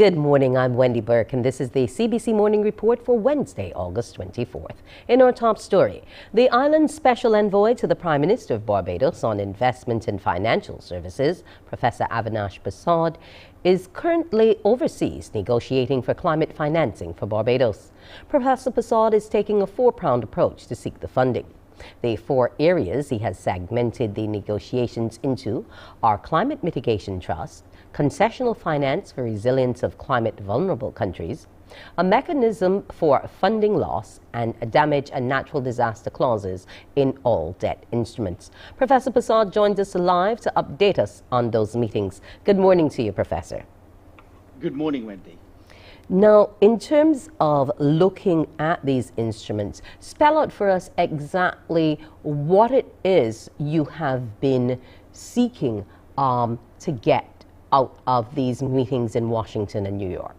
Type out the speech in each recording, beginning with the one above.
Good morning, I'm Wendy Burke, and this is the CBC Morning Report for Wednesday, August 24th. In our top story, the island's special envoy to the Prime Minister of Barbados on investment and financial services, Professor Avinash Prasad, is currently overseas negotiating for climate financing for Barbados. Professor Prasad is taking a four-pronged approach to seek the funding. The four areas he has segmented the negotiations into are climate mitigation trust, concessional finance for resilience of climate-vulnerable countries, a mechanism for funding loss, and damage and natural disaster clauses in all debt instruments. Professor Prasad joins us live to update us on those meetings. Good morning to you, Professor. Good morning, Wendy. Now, in terms of looking at these instruments, spell out for us exactly what it is you have been seeking to get out of these meetings in Washington and New York.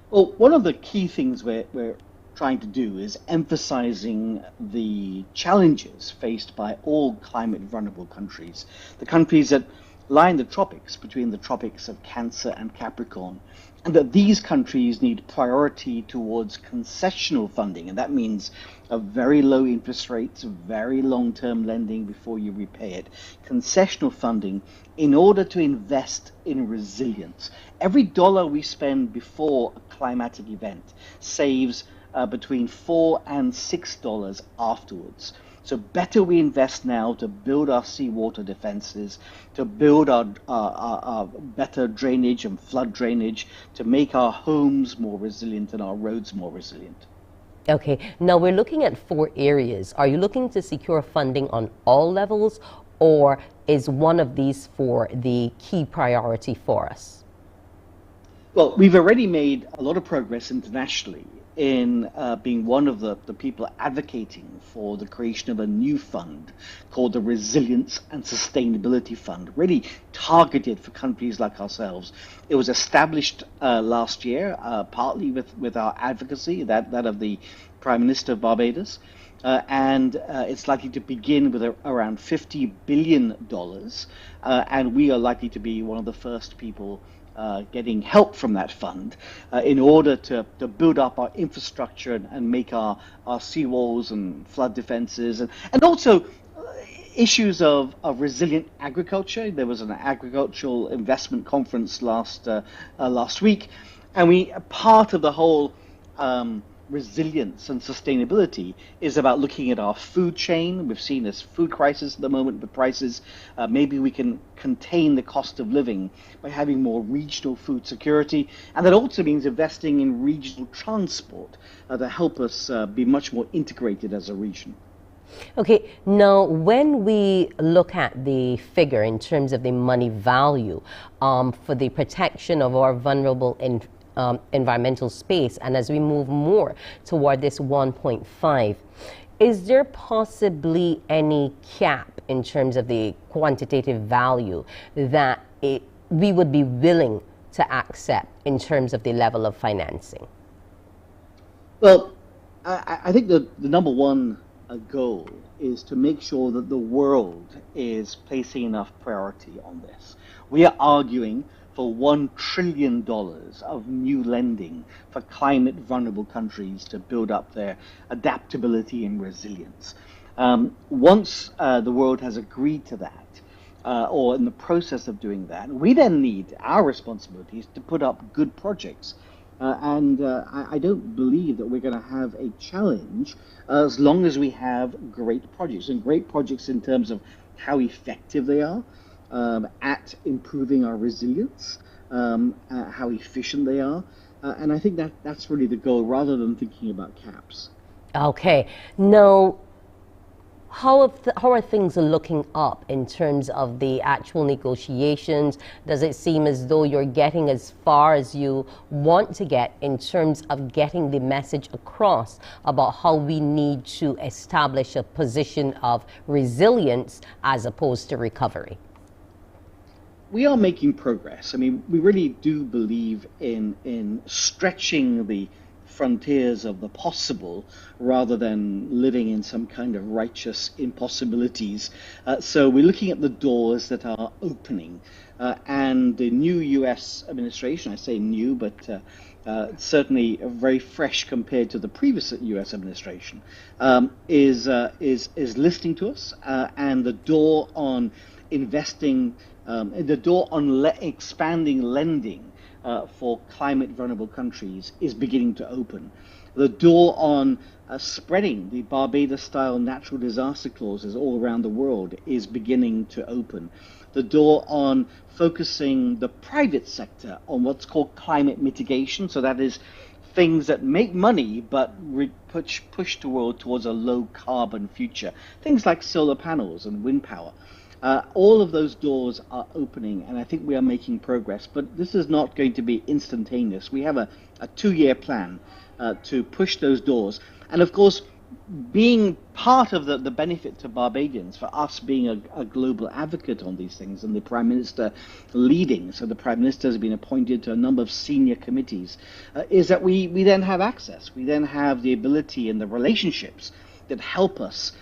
Well, one of the key things we're trying to do is emphasizing the challenges faced by all climate vulnerable countries, the countries that lie in the tropics, between the tropics of Cancer and Capricorn, and that these countries need priority towards concessional funding, and that means a very low interest rates, very long-term lending before you repay it, concessional funding in order to invest in resilience. Every dollar we spend before a climatic event saves between $4 and $6 afterwards. So better we invest now to build our seawater defenses, to build our better drainage and flood drainage, to make our homes more resilient and our roads more resilient. Okay, now we're looking at four areas. Are you looking to secure funding on all levels, or is one of these four the key priority for us? Well, we've already made a lot of progress internationally in being one of the people advocating for the creation of a new fund called the Resilience and Sustainability Fund, really targeted for countries like ourselves. It was established last year, partly with our advocacy, that of the Prime Minister of Barbados, and it's likely to begin with around $50 billion, and we are likely to be one of the first people getting help from that fund in order to build up our infrastructure and make our seawalls and flood defenses, and also issues of resilient agriculture. There was an agricultural investment conference last week, and part of the whole resilience and sustainability is about looking at our food chain. We've seen this food crisis at the moment with prices. Maybe we can contain the cost of living by having more regional food security, and that also means investing in regional transport to help us be much more integrated as a region. Okay, now when we look at the figure in terms of the money value for the protection of our vulnerable environmental space, and as we move more toward this 1.5, is there possibly any cap in terms of the quantitative value that we would be willing to accept in terms of the level of financing? Well, I think the number one goal is to make sure that the world is placing enough priority on this. We are arguing for $1 trillion of new lending for climate vulnerable countries to build up their adaptability and resilience. Once the world has agreed to that, or in the process of doing that, we then need our responsibilities to put up good projects. I don't believe that we're going to have a challenge as long as we have great projects, and great projects in terms of how effective they are at improving our resilience, how efficient they are, and I think that's really the goal, rather than thinking about caps. Okay, now how are things looking up in terms of the actual negotiations? Does it seem as though you're getting as far as you want to get in terms of getting the message across about how we need to establish a position of resilience as opposed to recovery? We are making progress. I mean, we really do believe in stretching the frontiers of the possible rather than living in some kind of righteous impossibilities. So we're looking at the doors that are opening. And the new US administration, I say new, but certainly very fresh compared to the previous US administration, is listening to us, and the door on investing, the door on expanding lending for climate vulnerable countries is beginning to open. The door on spreading the Barbados style natural disaster clauses all around the world is beginning to open. The door on focusing the private sector on what's called climate mitigation, so that is things that make money but push the world towards a low carbon future. Things like solar panels and wind power. All of those doors are opening, and I think we are making progress. But this is not going to be instantaneous. We have a 2-year plan to push those doors. And of course, being part of the benefit to Barbadians, for us being a global advocate on these things, and the Prime Minister leading, so the Prime Minister has been appointed to a number of senior committees, is that we then have access. We then have the ability and the relationships that help us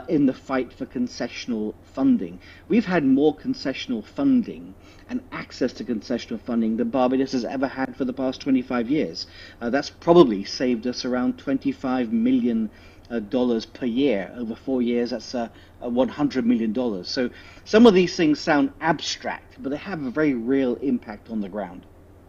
in the fight for concessional funding. We've had more concessional funding and access to concessional funding than Barbados has ever had for the past 25 years. That's probably saved us around $25 million per year. Over 4 years, that's $100 million. So some of these things sound abstract, but they have a very real impact on the ground.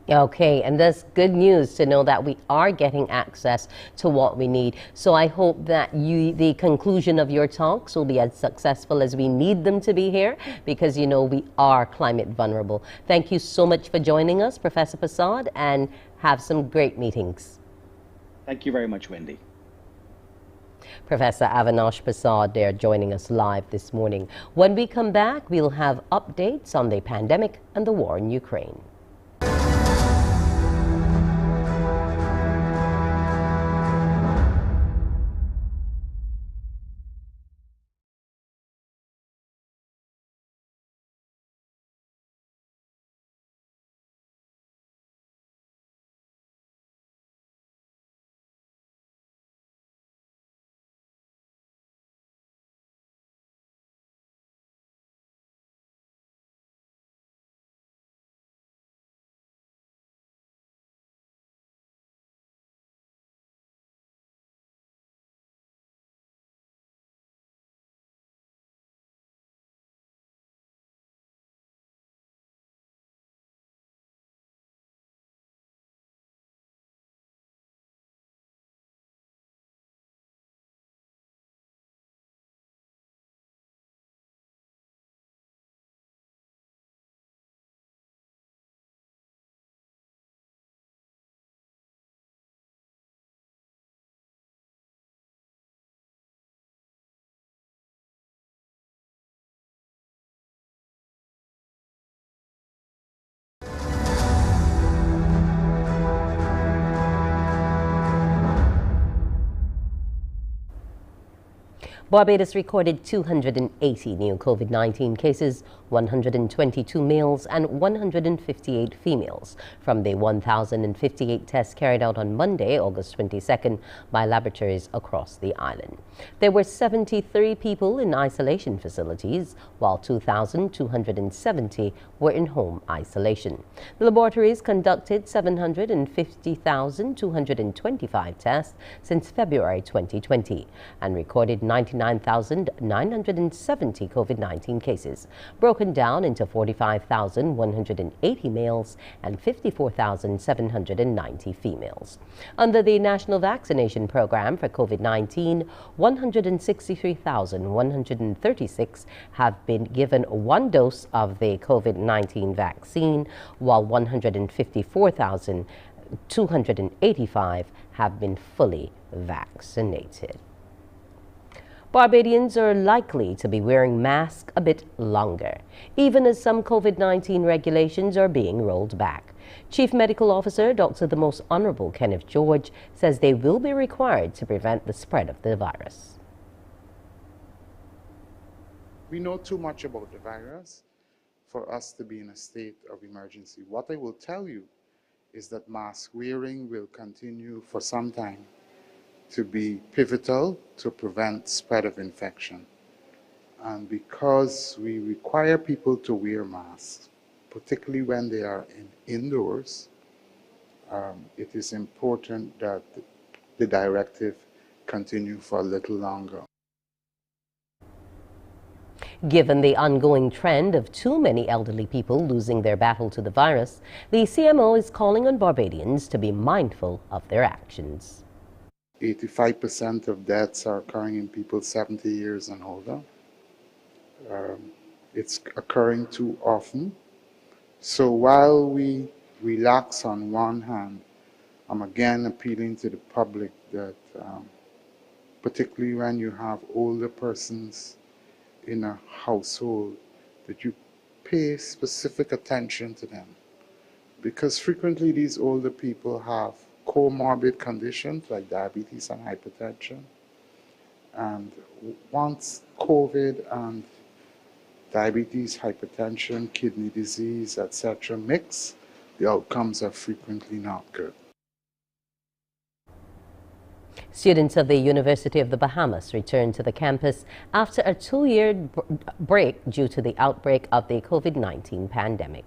Okay, and that's good news to know that we are getting access to what we need. So I hope that the conclusion of your talks will be as successful as we need them to be here, because, you know, we are climate vulnerable. Thank you so much for joining us, Professor Prasad, and have some great meetings. Thank you very much, Wendy. Professor Avinash Prasad there joining us live this morning. When we come back, we'll have updates on the pandemic and the war in Ukraine. Barbados recorded 280 new COVID-19 cases, 122 males and 158 females from the 1,058 tests carried out on Monday, August 22nd, by laboratories across the island. There were 73 people in isolation facilities, while 2,270 were in home isolation. The laboratories conducted 750,225 tests since February 2020 and recorded 99,970 COVID-19 cases, broken down into 45,180 males and 54,790 females. Under the National Vaccination Program for COVID-19, 163,136 have been given one dose of the COVID-19 vaccine, while 154,285 have been fully vaccinated. Barbadians are likely to be wearing masks a bit longer, even as some COVID-19 regulations are being rolled back. Chief Medical Officer Dr. the Most Honorable Kenneth George says they will be required to prevent the spread of the virus. We know too much about the virus for us to be in a state of emergency. What I will tell you is that mask wearing will continue for some time to be pivotal to prevent spread of infection. And because we require people to wear masks, particularly when they are indoors, it is important that the directive continue for a little longer. Given the ongoing trend of too many elderly people losing their battle to the virus, the CMO is calling on Barbadians to be mindful of their actions. 85% of deaths are occurring in people 70 years and older. It's occurring too often. So while we relax on one hand, I'm again appealing to the public that particularly when you have older persons in a household, that you pay specific attention to them. Because frequently these older people have comorbid conditions like diabetes and hypertension. And once COVID and diabetes, hypertension, kidney disease, etc. mix, the outcomes are frequently not good. Students of the University of the Bahamas returned to the campus after a 2-year break due to the outbreak of the COVID-19 pandemic.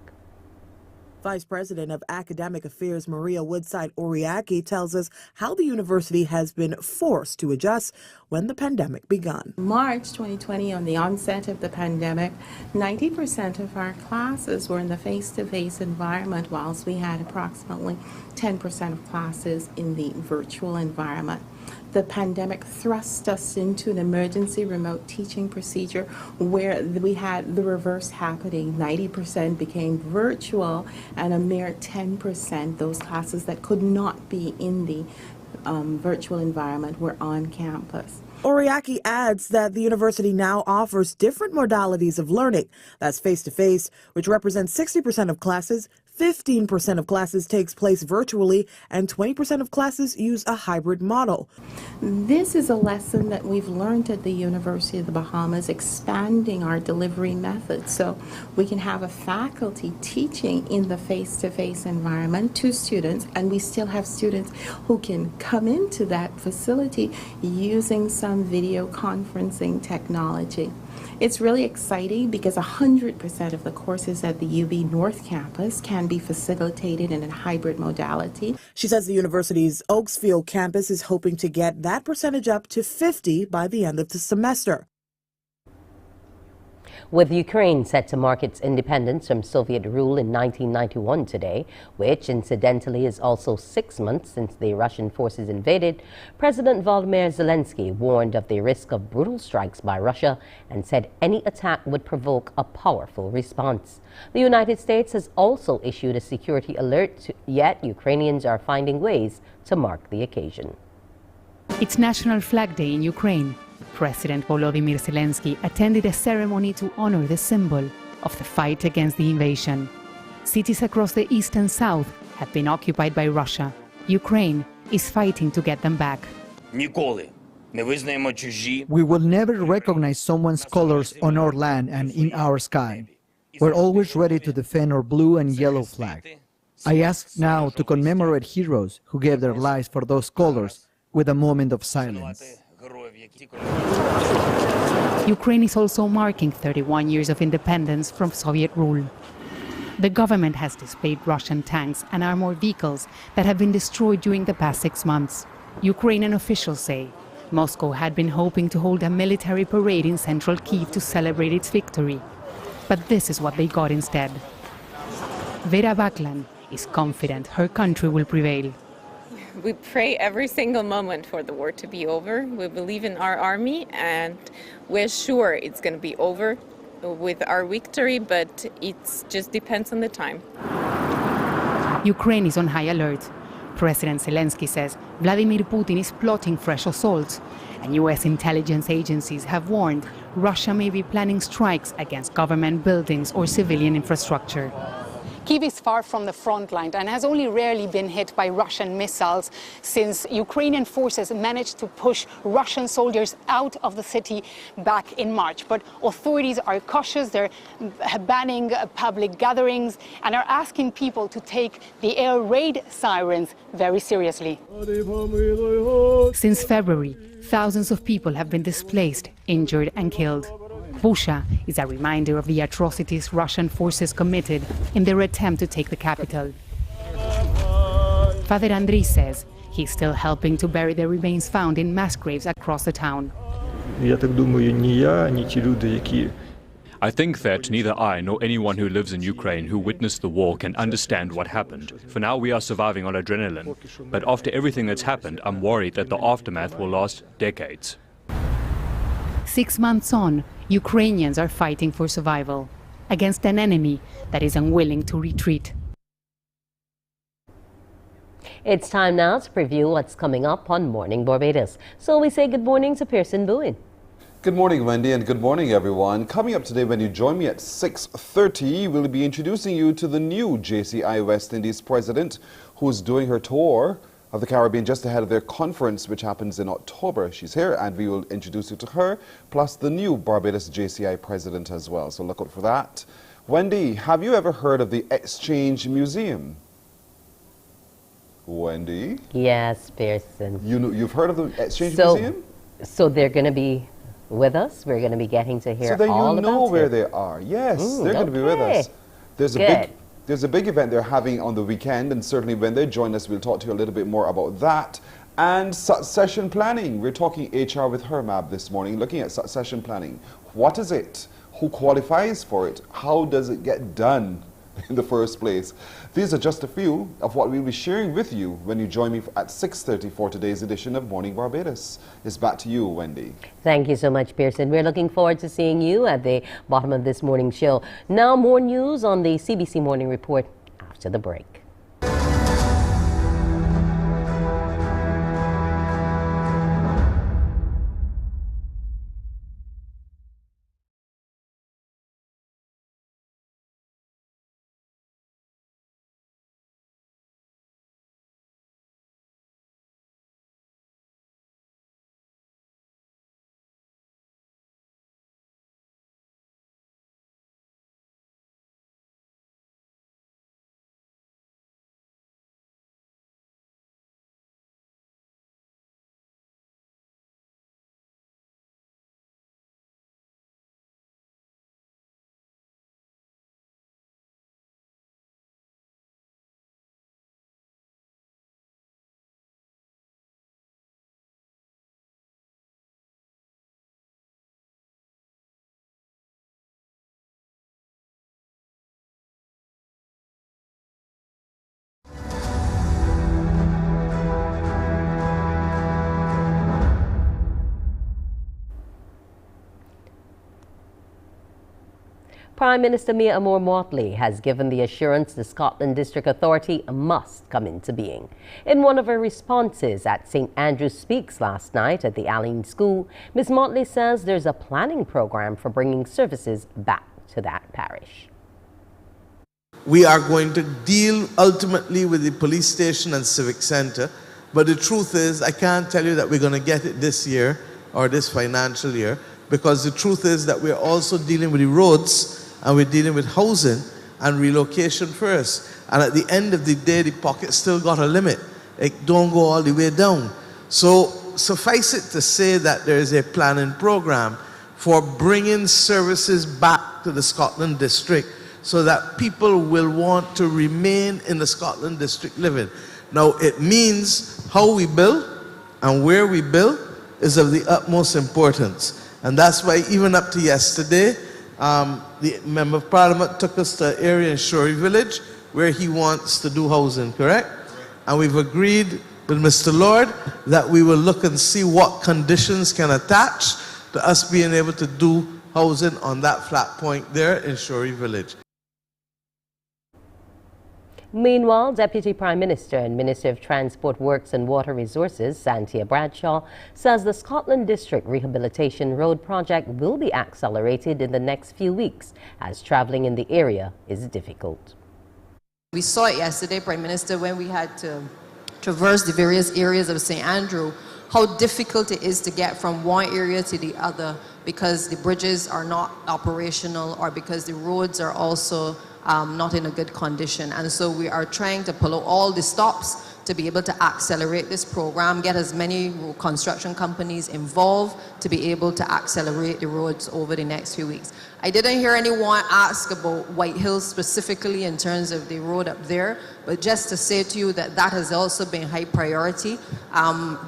Vice President of Academic Affairs Maria Woodside-Oriaki tells us how the university has been forced to adjust when the pandemic began. March 2020, on the onset of the pandemic, 90% of our classes were in the face-to-face environment, whilst we had approximately 10% of classes in the virtual environment. The pandemic thrust us into an emergency remote teaching procedure where we had the reverse happening. 90% became virtual and a mere 10%, those classes that could not be in the virtual environment, were on campus. Oriaki adds that the university now offers different modalities of learning. That's face-to-face, which represents 60% of classes, 15% of classes takes place virtually, and 20% of classes use a hybrid model. This is a lesson that we've learned at the University of the Bahamas, expanding our delivery methods so we can have a faculty teaching in the face-to-face environment to students, and we still have students who can come into that facility using some video conferencing technology. It's really exciting because 100% of the courses at the UB North Campus can be facilitated in a hybrid modality. She says the university's Oaksfield campus is hoping to get that percentage up to 50 by the end of the semester. With Ukraine set to mark its independence from Soviet rule in 1991 today, which incidentally is also 6 months since the Russian forces invaded, President Volodymyr Zelensky warned of the risk of brutal strikes by Russia and said any attack would provoke a powerful response. The United States has also issued a security alert, yet Ukrainians are finding ways to mark the occasion. It's National Flag Day in Ukraine. President Volodymyr Zelensky attended a ceremony to honor the symbol of the fight against the invasion. Cities across the east and south have been occupied by Russia. Ukraine is fighting to get them back. We will never recognize someone's colors on our land and in our sky. We're always ready to defend our blue and yellow flag. I ask now to commemorate heroes who gave their lives for those colors with a moment of silence. Ukraine is also marking 31 years of independence from Soviet rule. The government has displayed Russian tanks and armored vehicles that have been destroyed during the past 6 months. Ukrainian officials say Moscow had been hoping to hold a military parade in central Kyiv to celebrate its victory. But this is what they got instead. Vera Baklan is confident her country will prevail. We pray every single moment for the war to be over. We believe in our army and we're sure it's going to be over with our victory, but it just depends on the time. Ukraine is on high alert. President Zelensky says Vladimir Putin is plotting fresh assaults, and U.S. intelligence agencies have warned Russia may be planning strikes against government buildings or civilian infrastructure. Kyiv is far from the front line and has only rarely been hit by Russian missiles since Ukrainian forces managed to push Russian soldiers out of the city back in March. But authorities are cautious. They're banning public gatherings and are asking people to take the air raid sirens very seriously. Since February, thousands of people have been displaced, injured and killed. Busha is a reminder of the atrocities Russian forces committed in their attempt to take the capital. Father Andriy says he's still helping to bury the remains found in mass graves across the town. I think that neither I nor anyone who lives in Ukraine who witnessed the war can understand what happened. For now, we are surviving on adrenaline. But after everything that's happened, I'm worried that the aftermath will last decades. 6 months on, Ukrainians are fighting for survival against an enemy that is unwilling to retreat. It's time now to preview what's coming up on Morning Barbados. So we say good morning to Pearson Bowen. Good morning, Wendy, and good morning, everyone. Coming up today, when you join me at 6:30, we'll be introducing you to the new JCI West Indies president, who's doing her tour of the Caribbean just ahead of their conference, which happens in October. She's here, and we will introduce you to her, plus the new Barbados JCI president as well. So look out for that. Wendy, have you ever heard of the Exchange Museum? Wendy? Yes, Pearson. You've heard of the Exchange Museum? So they're going to be with us. We're going to be getting to hear all about it. So then you know where they are. Yes, they're going to be with us. There's a big event they're having on the weekend, and certainly when they join us, we'll talk to you a little bit more about that. And succession planning. We're talking HR with Hermab this morning, looking at succession planning. What is it? Who qualifies for it? How does it get done in the first place? These are just a few of what we'll be sharing with you when you join me at 6:30 for today's edition of Morning Barbados. It's back to you, Wendy. Thank you so much, Pearson. We're looking forward to seeing you at the bottom of this morning show. Now, more news on the CBC Morning Report after the break. Prime Minister Mia Motley has given the assurance the Scotland District Authority must come into being. In one of her responses at St. Andrew's Speaks last night at the Allen School, Ms. Motley says there's a planning program for bringing services back to that parish. We are going to deal ultimately with the police station and civic centre, but the truth is I can't tell you that we're going to get it this year or this financial year, because the truth is that we're also dealing with the roads and we're dealing with housing and relocation first. And at the end of the day, the pocket still got a limit. It don't go all the way down. So suffice it to say that there is a planning program for bringing services back to the Scotland District so that people will want to remain in the Scotland District living. Now, it means how we build and where we build is of the utmost importance. And that's why even up to yesterday, the Member of Parliament took us to an area in Shorey Village where he wants to do housing, correct? And we've agreed with Mr. Lord that we will look and see what conditions can attach to us being able to do housing on that flat point there in Shorey Village. Meanwhile, Deputy Prime Minister and Minister of Transport, Works and Water Resources, Santia Bradshaw, says the Scotland District Rehabilitation Road project will be accelerated in the next few weeks as travelling in the area is difficult. We saw it yesterday, Prime Minister, when we had to traverse the various areas of St. Andrew, how difficult it is to get from one area to the other because the bridges are not operational or because the roads are also not in a good condition. And so we are trying to pull out all the stops to be able to accelerate this program, get as many construction companies involved to be able to accelerate the roads over the next few weeks. I didn't hear anyone ask about White Hills specifically in terms of the road up there, but just to say to you that that has also been high priority.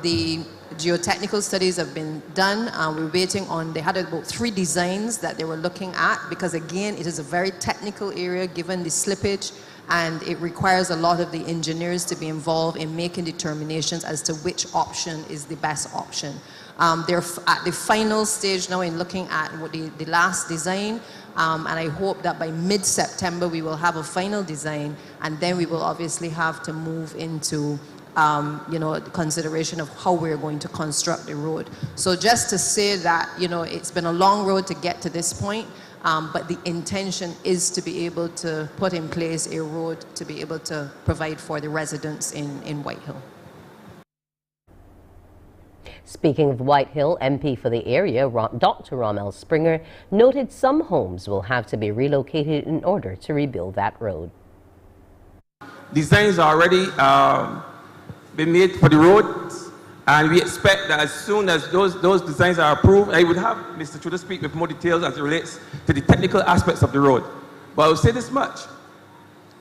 The geotechnical studies have been done. We're waiting on, they had about 3 designs that they were looking at because again, it is a very technical area given the slippage, and it requires a lot of the engineers to be involved in making determinations as to which option is the best option. They're at the final stage now in looking at what the last design, and I hope that by mid-September we will have a final design, and then we will obviously have to move into the consideration of how we're going to construct the road. So just to say that, it's been a long road to get to this point, but the intention is to be able to put in place a road to be able to provide for the residents in White Hill. Speaking of White Hill, MP for the area, Dr. Rommel Springer, noted some homes will have to be relocated in order to rebuild that road. Designs are already been made for the roads, and we expect that as soon as those designs are approved, I would have Mr. Trudeau speak with more details as it relates to the technical aspects of the road. But I will say this much.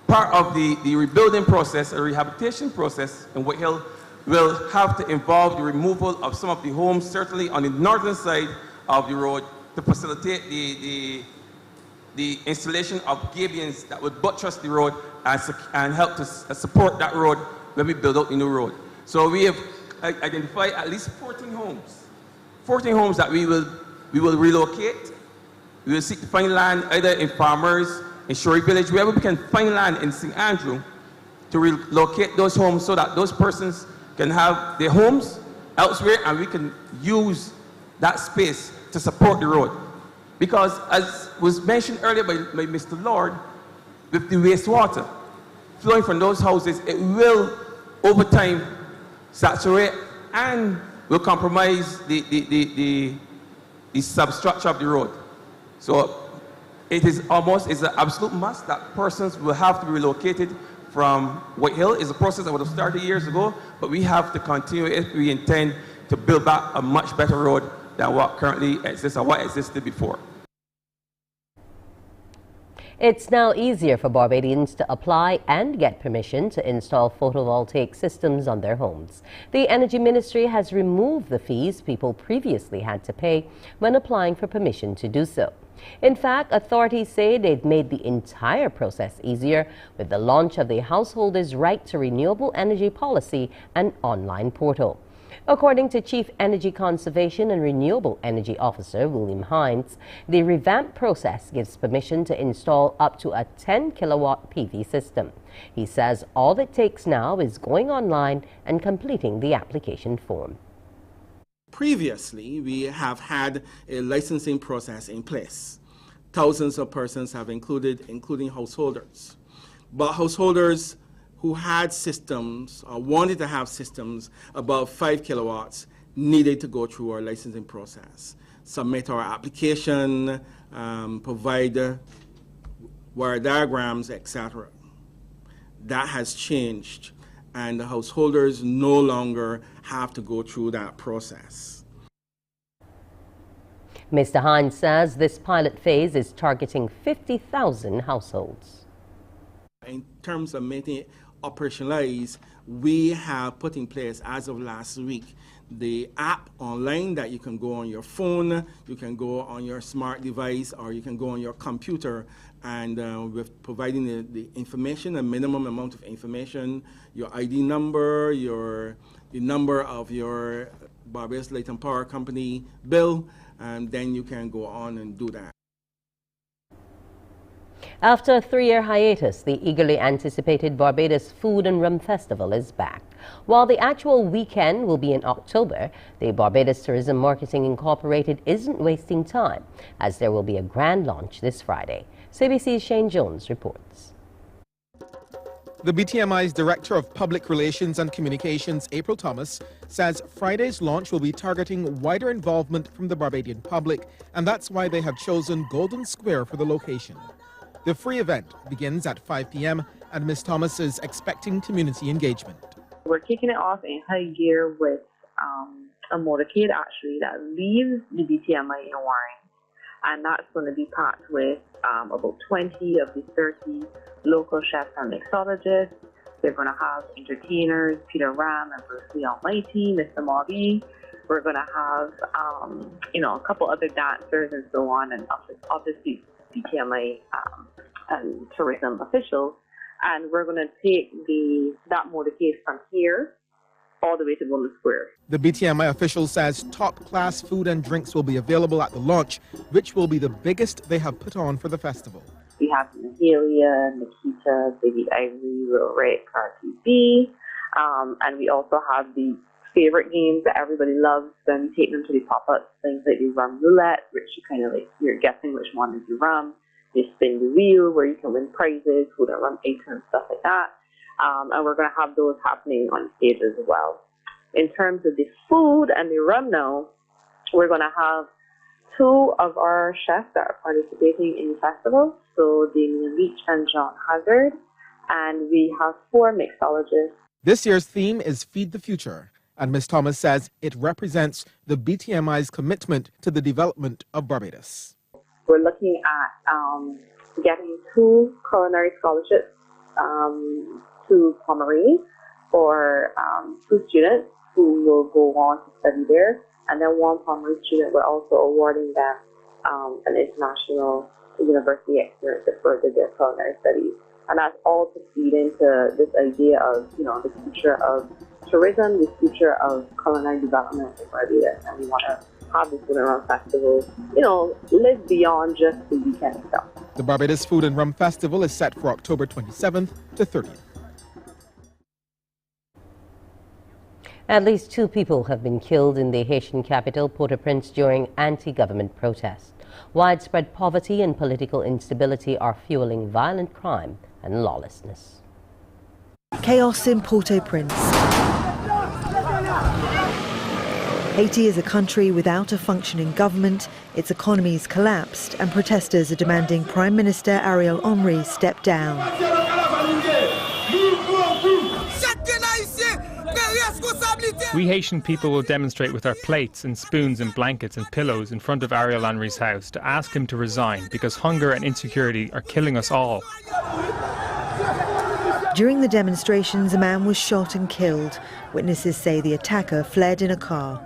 Part of the rebuilding process, or rehabilitation process in White Hill will have to involve the removal of some of the homes, certainly on the northern side of the road, to facilitate the installation of gabions that would buttress the road and help to support that road when we build out the new road. So we have identified at least 14 homes that we will relocate. We will seek to find land either in Farmers, in Shorey Village, wherever we can find land in St. Andrew to relocate those homes so that those persons can have their homes elsewhere and we can use that space to support the road. Because as was mentioned earlier by Mr. Lord, with the wastewater flowing from those houses, it will over time saturate and will compromise the substructure of the road. So it is an absolute must that persons will have to be relocated from White Hill. It's a process that would have started years ago, but we have to continue if we intend to build back a much better road than what currently exists or what existed before. It's now easier for Barbadians to apply and get permission to install photovoltaic systems on their homes. The Energy Ministry has removed the fees people previously had to pay when applying for permission to do so. In fact, authorities say they've made the entire process easier with the launch of the Householders' Right to Renewable Energy Policy and online portal. According to Chief Energy Conservation and Renewable Energy Officer William Hines, the revamped process gives permission to install up to a 10-kilowatt PV system. He says all it takes now is going online and completing the application form. Previously, we have had a licensing process in place. Thousands of persons have including householders. But householders who had systems or wanted to have systems above 5 kilowatts needed to go through our licensing process, submit our application, provide wire diagrams, etc. That has changed, and the householders no longer have to go through that process. Mr. Hines says this pilot phase is targeting 50,000 households. In terms of making it operationalized, we have put in place, as of last week, the app online that you can go on your phone, you can go on your smart device, or you can go on your computer, and we're providing the information, a minimum amount of information, your ID number, the number of your Barbados Light and Power Company bill, and then you can go on and do that. After a 3-year hiatus, the eagerly anticipated Barbados Food and Rum Festival is back. While the actual weekend will be in October, the Barbados Tourism Marketing Incorporated isn't wasting time, as there will be a grand launch this Friday. CBC's Shane Jones reports. The BTMI's Director of Public Relations and Communications, April Thomas, says Friday's launch will be targeting wider involvement from the Barbadian public, and that's why they have chosen Golden Square for the location. The free event begins at 5 p.m., and Ms. Thomas is expecting community engagement. We're kicking it off in high gear with a motorcade, actually, that leaves the BTMI in Warren. And that's going to be packed with about 20 of the 30 local chefs and mixologists. They're going to have entertainers, Peter Ram and Bruce Lee Almighty, Mr. Moggy. We're going to have, a couple other dancers and so on, and obviously BTMI and tourism officials. And we're going to take that motorcade from here all the way to Golden Square. The BTMI official says top-class food and drinks will be available at the launch, which will be the biggest they have put on for the festival. We have Mahalia, Nikita, Baby Ivory, Will Ray, Carti B, and we also have the favorite games that everybody loves. Then we take them to the pop-ups, things like the rum roulette, which you kind of like, you're guessing which one is the rum. They spin the wheel where you can win prizes, food and rum items, stuff like that. And we're going to have those happening on stage as well. In terms of the food and the rum now, we're going to have 2 of our chefs that are participating in the festival, so Damien Leach and John Hazard, and we have 4 mixologists. This year's theme is Feed the Future, and Ms. Thomas says it represents the BTMI's commitment to the development of Barbados. We're looking at getting 2 culinary scholarships to Pomeroy for 2 students who will go on to study there. And then 1 Pomeroy student, we're also awarding them an international university experience to further their culinary studies. And that's all to feed into this idea of, the future of tourism, the future of culinary development in Barbados. And we want to have this Food and Rum Festival, live beyond just the weekend itself. The Barbados Food and Rum Festival is set for October 27th to 30th. At least 2 people have been killed in the Haitian capital, Port-au-Prince, during anti-government protests. Widespread poverty and political instability are fueling violent crime and lawlessness. Chaos in Port-au-Prince. Haiti is a country without a functioning government, its economy's collapsed, and protesters are demanding Prime Minister Ariel Henry step down. We Haitian people will demonstrate with our plates and spoons and blankets and pillows in front of Ariel Henry's house to ask him to resign because hunger and insecurity are killing us all. During the demonstrations, a man was shot and killed. Witnesses say the attacker fled in a car.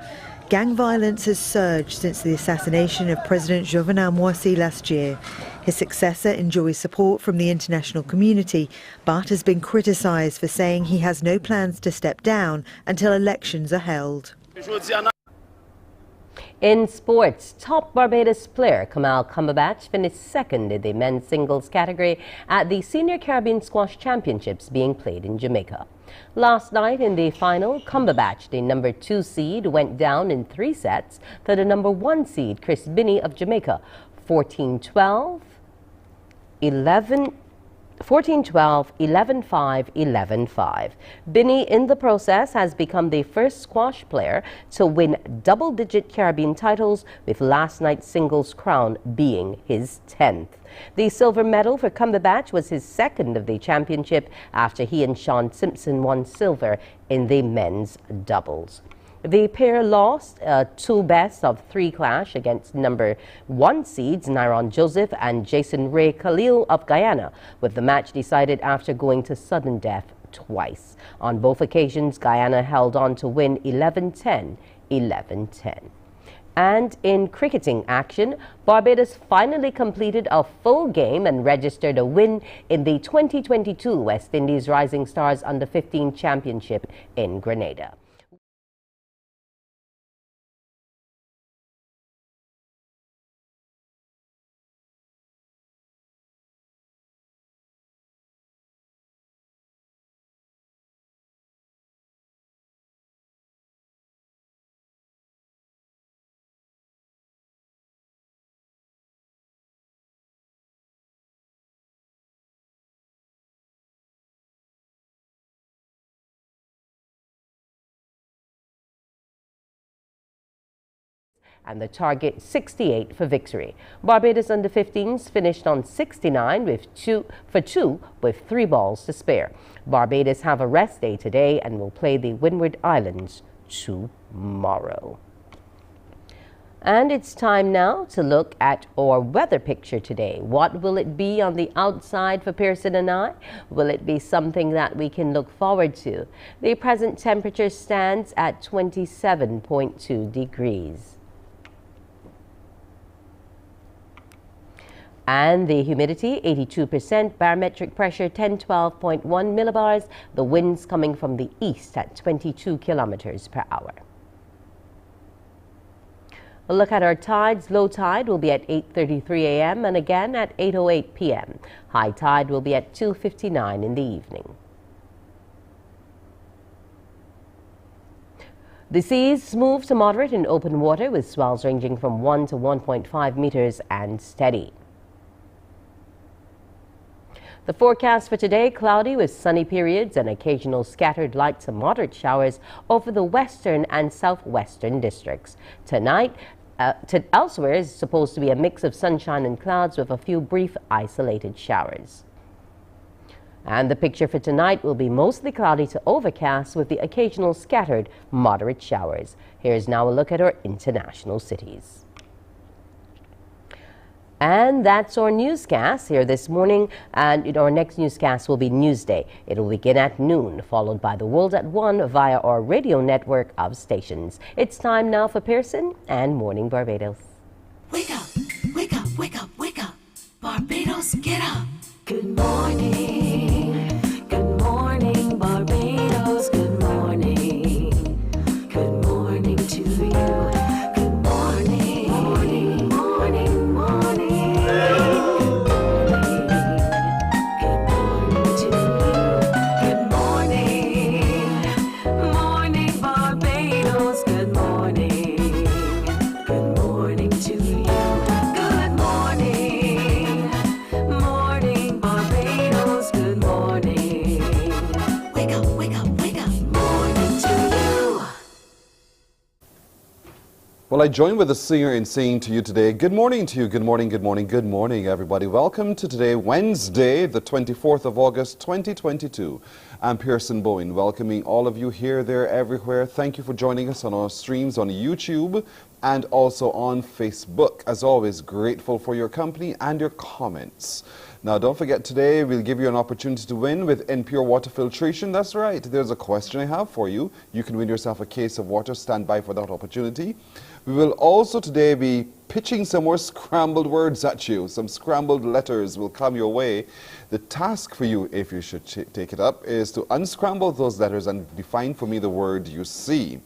Gang violence has surged since the assassination of President Jovenel Moïse last year. His successor enjoys support from the international community, but has been criticised for saying he has no plans to step down until elections are held. In sports, top Barbados player Kamal Cumberbatch finished second in the men's singles category at the Senior Caribbean Squash Championships being played in Jamaica. Last night in the final, Cumberbatch, the number 2 seed, went down in 3 sets to the number 1 seed, Chris Binney of Jamaica, 14-12, 11-5, 11-5. Binney, in the process, has become the first squash player to win double-digit Caribbean titles, with last night's singles crown being his 10th. The silver medal for Cumberbatch was his 2nd of the championship after he and Sean Simpson won silver in the men's doubles. The pair lost a 2 best-of-3 clash against number 1 seeds Nyron Joseph and Jason Ray Khalil of Guyana, with the match decided after going to sudden death twice. On both occasions, Guyana held on to win 11-10, 11-10. And in cricketing action, Barbados finally completed a full game and registered a win in the 2022 West Indies Rising Stars Under-15 Championship in Grenada. and the target 68 for victory. Barbados under-15s finished on 69 with 2 with 3 balls to spare. Barbados have a rest day today and will play the Windward Islands tomorrow. And it's time now to look at our weather picture today. What will it be on the outside for Pearson and I? Will it be something that we can look forward to? The present temperature stands at 27.2 degrees. And the humidity, 82%, barometric pressure, 1012.1 millibars. The winds coming from the east at 22 kilometers per hour. A look at our tides. Low tide will be at 8:33 a.m. and again at 8:08 p.m. High tide will be at 2:59 in the evening. The seas smooth to moderate in open water with swells ranging from 1 to 1.5 meters and steady. The forecast for today, cloudy with sunny periods and occasional scattered light to moderate showers over the western and southwestern districts. Tonight, elsewhere is supposed to be a mix of sunshine and clouds with a few brief isolated showers. And the picture for tonight will be mostly cloudy to overcast with the occasional scattered moderate showers. Here's now a look at our international cities. And that's our newscast here this morning. And our next newscast will be Newsday. It will begin at noon, followed by The World at 1 via our radio network of stations. It's time now for Pearson and Morning Barbados. Wake up, wake up, wake up, wake up. Barbados, get up. Good morning. Good morning, Barbados. Good morning. Good morning to you. Well, I join with the singer in saying to you today, good morning to you, good morning, good morning, good morning, everybody. Welcome to today, Wednesday, the 24th of August, 2022. I'm Pearson Bowen, welcoming all of you here, there, everywhere. Thank you for joining us on our streams on YouTube and also on Facebook. As always, grateful for your company and your comments. Now, don't forget, today we'll give you an opportunity to win with NPure water filtration. That's right, there's a question I have for you. You can win yourself a case of water. Stand by for that opportunity. We will also today be pitching some more scrambled words at you. Some scrambled letters will come your way. The task for you, if you should take it up, is to unscramble those letters and define for me the word you see.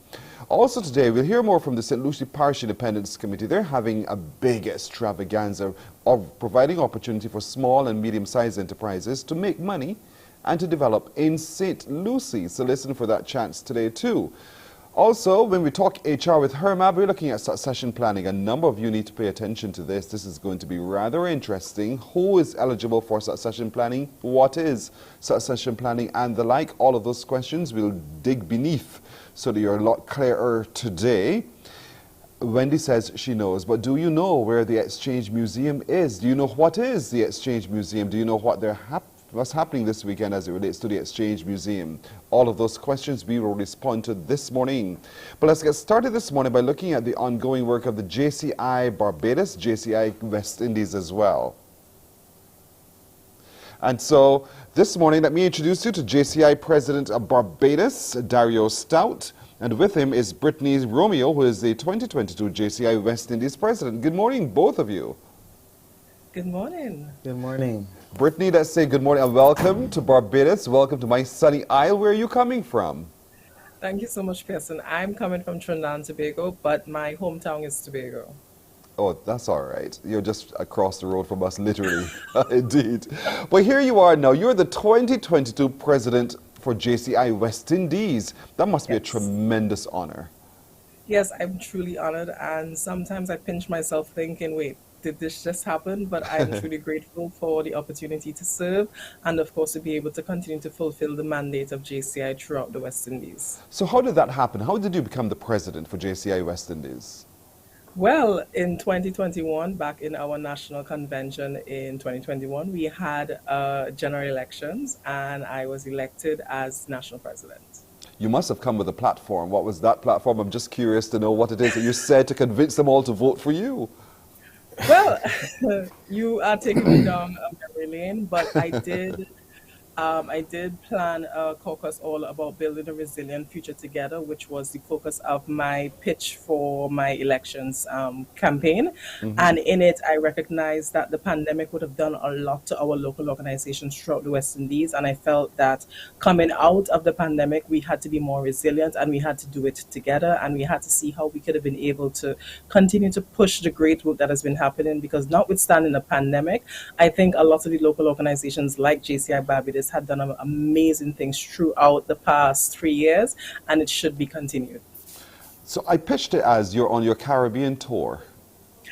Also today, we'll hear more from the St. Lucie Parish Independence Committee. They're having a big extravaganza of providing opportunity for small and medium-sized enterprises to make money and to develop in St. Lucie. So listen for that chance today too. Also, when we talk HR with Hermab, we're looking at succession planning. A number of you need to pay attention to this. This is going to be rather interesting. Who is eligible for succession planning? What is succession planning and the like? All of those questions we'll dig beneath so that you're a lot clearer today. Wendy says she knows, but do you know where the Exchange Museum is? Do you know what is the Exchange Museum? Do you know what's happening this weekend as it relates to the Exchange Museum? All of those questions we will respond to this morning. But let's get started this morning by looking at the ongoing work of the JCI Barbados, JCI West Indies as well. And so this morning, let me introduce you to JCI President of Barbados, Dario Stout. And with him is Brittany Romeo, who is the 2022 JCI West Indies President. Good morning, both of you. Good morning. Good morning. Brittany, let's say good morning and welcome to Barbados. Welcome to my sunny isle. Where are you coming from? Thank you so much, Pearson. I'm coming from Trinidad and Tobago, but my hometown is Tobago. Oh, that's all right. You're just across the road from us, literally. Indeed. But here you are now. You're the 2022 president for JCI West Indies. That must be a tremendous honor. Yes, I'm truly honored. And sometimes I pinch myself thinking, wait, did this just happen? But I'm truly grateful for the opportunity to serve and, of course, to be able to continue to fulfill the mandate of JCI throughout the West Indies. So how did that happen? How did you become the president for JCI West Indies? Well, in 2021, back in our national convention in 2021, we had general elections and I was elected as national president. You must have come with a platform. What was that platform? I'm just curious to know what it is that you said to convince them all to vote for you. Well, you are taking me down a memory lane, but I did plan a caucus all about building a resilient future together, which was the focus of my pitch for my elections campaign. And in it, I recognized that the pandemic would have done a lot to our local organizations throughout the West Indies. And I felt that coming out of the pandemic, we had to be more resilient and we had to do it together. And we had to see how we could have been able to continue to push the great work that has been happening. Because notwithstanding the pandemic, I think a lot of the local organizations like JCI Barbados had done amazing things throughout the past 3 years, and it should be continued. So I pitched it as you're on your Caribbean tour.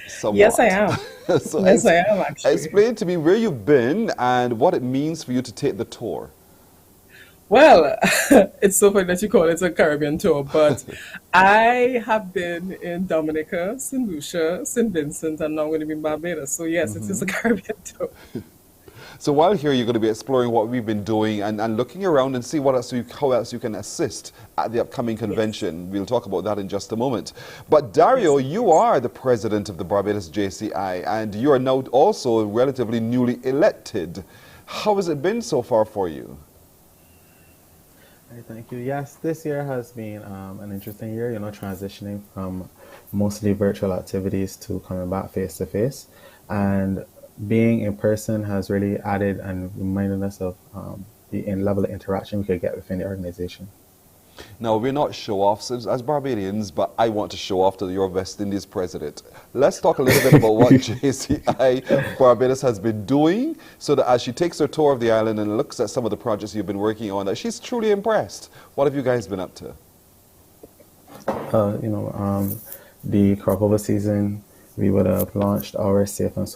Somewhat. Yes, I am. Yes, I am, actually. Explain to me where you've been and what it means for you to take the tour. Well, it's so funny that you call it a Caribbean tour, but I have been in Dominica, St. Lucia, St. Vincent, and now I'm going to be in Barbados. So yes, it is a Caribbean tour. So while here, you're going to be exploring what we've been doing and looking around and see what else how else you can assist at the upcoming convention. Yes. We'll talk about that in just a moment. But Dario, you are the president of the Barbados JCI, and you are now also relatively newly elected. How has it been so far for you? Thank you. Yes, this year has been an interesting year, transitioning from mostly virtual activities to coming back face to face. And being in person has really added and reminded us of the level of interaction we could get within the organization. Now, we're not show-offs as Barbadians, but I want to show off to your West Indies president. Let's talk a little bit about what JCI Barbados has been doing so that as she takes her tour of the island and looks at some of the projects you've been working on, that she's truly impressed. What have you guys been up to? The crop over season, we would have launched our Safe and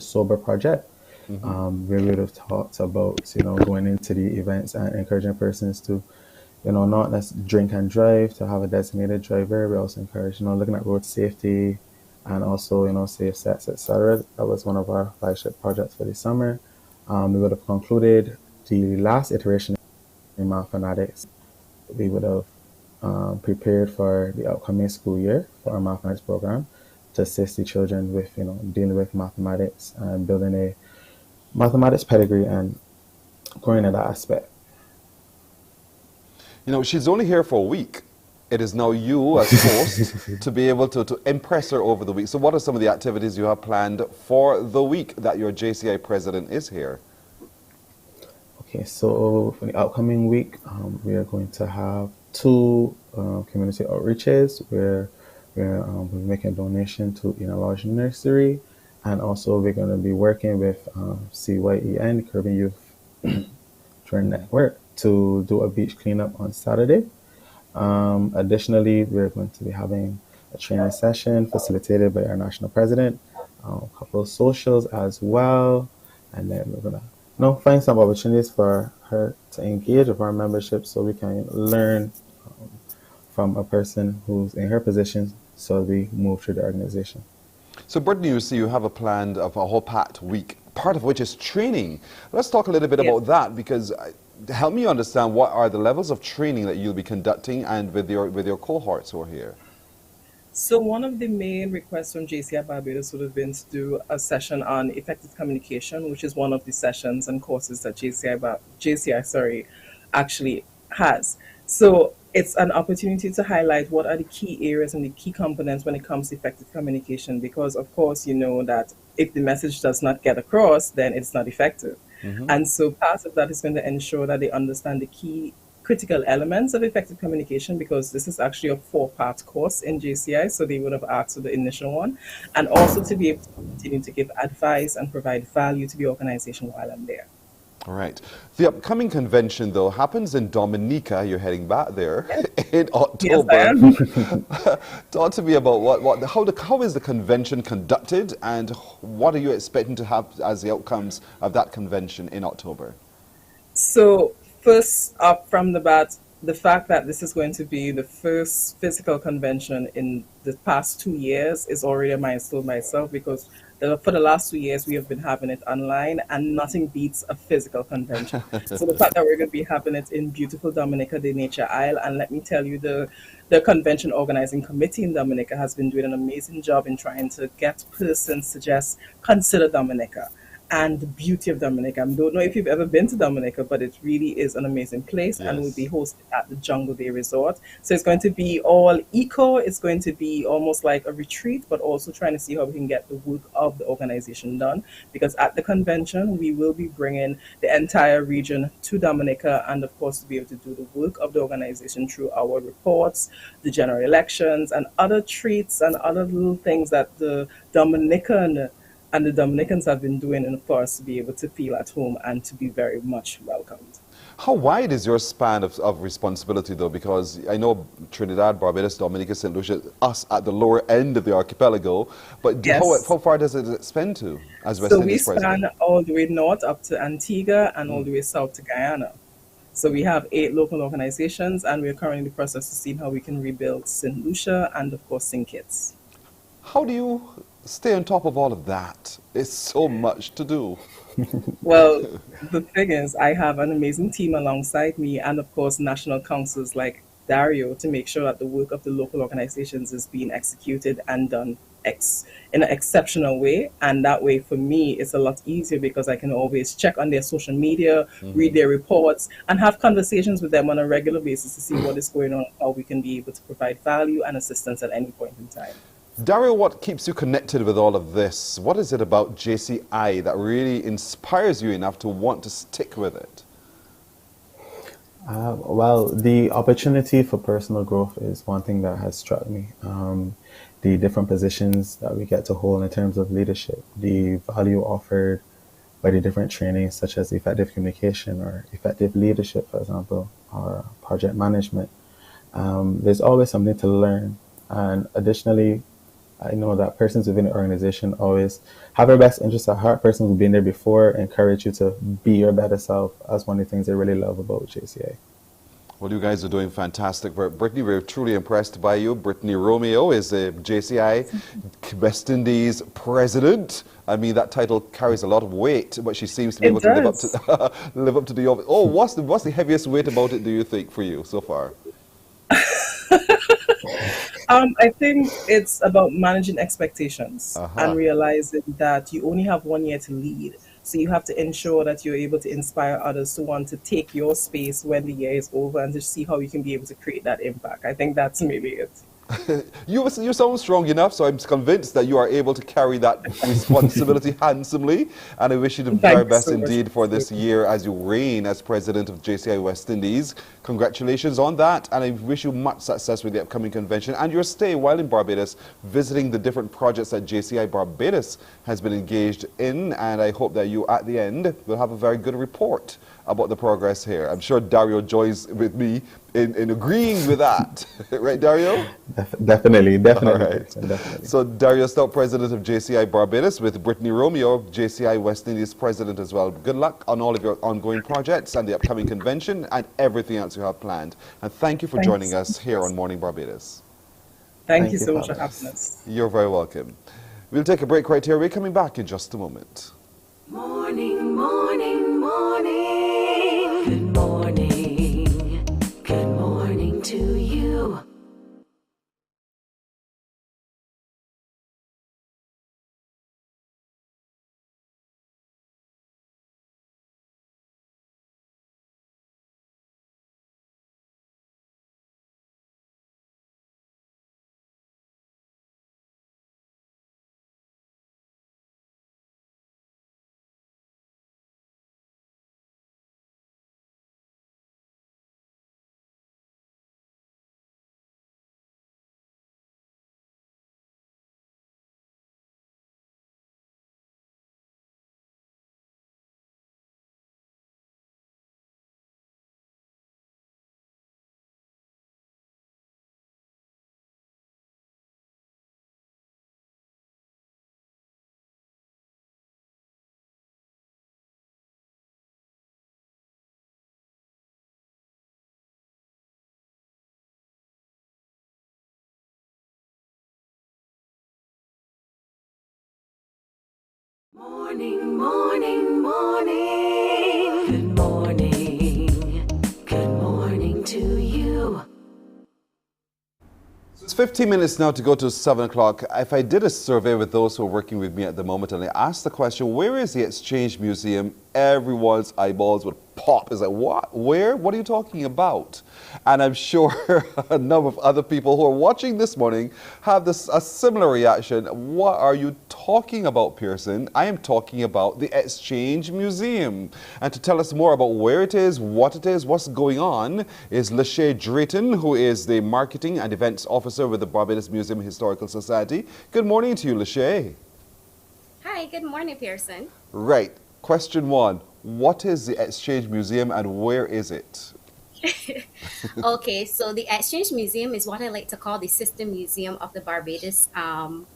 Sober project, where we would have talked about, going into the events and encouraging persons to, not let's drink and drive, to have a designated driver. We also encourage, looking at road safety and also, safe sets, etc. That was one of our flagship projects for the summer. We would have concluded the last iteration in mathematics. We would have prepared for the upcoming school year for our mathematics program to assist the children with, dealing with mathematics and building a mathematics pedigree and growing in that aspect. She's only here for a week. It is now you as host to be able to impress her over the week. So what are some of the activities you have planned for the week that your JCI president is here? Okay, so for the upcoming week, we are going to have 2 community outreaches where we're making a donation to a large nursery, and also we're going to be working with CYEN, Caribbean Youth Children Network, to do a beach cleanup on Saturday. Additionally, we're going to be having a training session facilitated by our national president, a couple of socials as well, and then we're going to find some opportunities for her to engage with our membership so we can learn from a person who's in her position, so we move through the organization. So Brittany, you see you have a plan of a whole packed week, part of which is training. Let's talk a little bit about that, because help me understand what are the levels of training that you'll be conducting and with your cohorts who are here. So one of the main requests from JCI Barbados would have been to do a session on effective communication, which is one of the sessions and courses that JCI actually has. So it's an opportunity to highlight what are the key areas and the key components when it comes to effective communication, because of course you know that if the message does not get across, then it's not effective. And so part of that is going to ensure that they understand the key critical elements of effective communication, because this is actually a 4-part course in JCI, so they would have asked for the initial one, and also to be able to continue to give advice and provide value to the organization while I'm there. All right. The upcoming convention, though, happens in Dominica. You're heading back there in October. Yes, I am. Talk to me about how is the convention conducted, and what are you expecting to have as the outcomes of that convention in October? So first up from the bat, the fact that this is going to be the first physical convention in the past 2 years is already a milestone myself, because for the last 2 years we have been having it online, and nothing beats a physical convention. So the fact that we're going to be having it in beautiful Dominica de Nature Isle, and let me tell you, the convention organizing committee in Dominica has been doing an amazing job in trying to get persons to just consider Dominica and the beauty of Dominica. I don't know if you've ever been to Dominica, but it really is an amazing place, and will be hosted at the Jungle Bay Resort. So it's going to be all eco. It's going to be almost like a retreat, but also trying to see how we can get the work of the organization done. Because at the convention, we will be bringing the entire region to Dominica, and of course, to be able to do the work of the organization through our reports, the general elections, and other treats and other little things that the Dominicans have been doing, and for us to be able to feel at home and to be very much welcomed. How wide is your span of responsibility, though? Because I know Trinidad, Barbados, Dominica, St. Lucia, us at the lower end of the archipelago, but how far does it extend to as West Indies So we president? span all the way north up to Antigua and all the way south to Guyana. So we have 8 local organizations, and we're currently in the process of seeing how we can rebuild St. Lucia and, of course, St. Kitts. How do you stay on top of all of that? It's so much to do. Well, the thing is, I have an amazing team alongside me, and of course, national councils like Dario, to make sure that the work of the local organizations is being executed and done in an exceptional way. And that way, for me, it's a lot easier, because I can always check on their social media, read their reports, and have conversations with them on a regular basis to see what is going on, how we can be able to provide value and assistance at any point in time. Dario, what keeps you connected with all of this? What is it about JCI that really inspires you enough to want to stick with it? Well, the opportunity for personal growth is one thing that has struck me. The different positions that we get to hold in terms of leadership, the value offered by the different trainings, such as effective communication or effective leadership, for example, or project management. There's always something to learn. And additionally, I know that persons within the organization always have their best interests at heart. Persons who've been there before encourage you to be your better self. That's one of the things I really love about JCA. Well, you guys are doing fantastic work. Brittany, we're truly impressed by you. Brittany Romeo is a JCI West Indies president. I mean, that title carries a lot of weight, but she seems to be able to live up to the office. Oh, what's the heaviest weight about it, do you think, for you so far? I think it's about managing expectations and realizing that you only have 1 year to lead. So you have to ensure that you're able to inspire others to want to take your space when the year is over, and to see how you can be able to create that impact. I think that's maybe it. You sound strong enough, so I'm convinced that you are able to carry that responsibility handsomely. And I wish you the very best indeed for this year as you reign as president of JCI West Indies. Congratulations on that, and I wish you much success with the upcoming convention and your stay while in Barbados, visiting the different projects that JCI Barbados has been engaged in. And I hope that you, at the end, will have a very good report about the progress here. I'm sure Dario joins with me in agreeing with that. Right, Dario? Definitely. All right. Definitely. So Dario Stout, president of JCI Barbados, with Brittany Romeo, JCI West Indies president as well. Good luck on all of your ongoing projects and the upcoming convention and everything else you have planned. And thank you for joining us here on Morning Barbados. Thank you so much for having us. You're very welcome. We'll take a break right here. We're coming back in just a moment. Morning, morning, morning. Good morning. Good morning to you. Morning, morning, morning. Good morning. Good morning to you. It's 15 minutes now to go to 7 o'clock. If I did a survey with those who are working with me at the moment and I asked the question, where is the Exchange Museum? Everyone's eyeballs would pop. It's like, what? Where? What are you talking about? And I'm sure a number of other people who are watching this morning have a similar reaction. What are you talking about, Pearson? I am talking about the Exchange Museum. And to tell us more about where it is, what's going on, is Lachey Drayton, who is the Marketing and Events Officer with the Barbados Museum Historical Society. Good morning to you, Lachey. Hi, good morning, Pearson. Right. Question one, what is the Exchange Museum and where is it? Okay, so the Exchange Museum is what I like to call the sister museum of the Barbados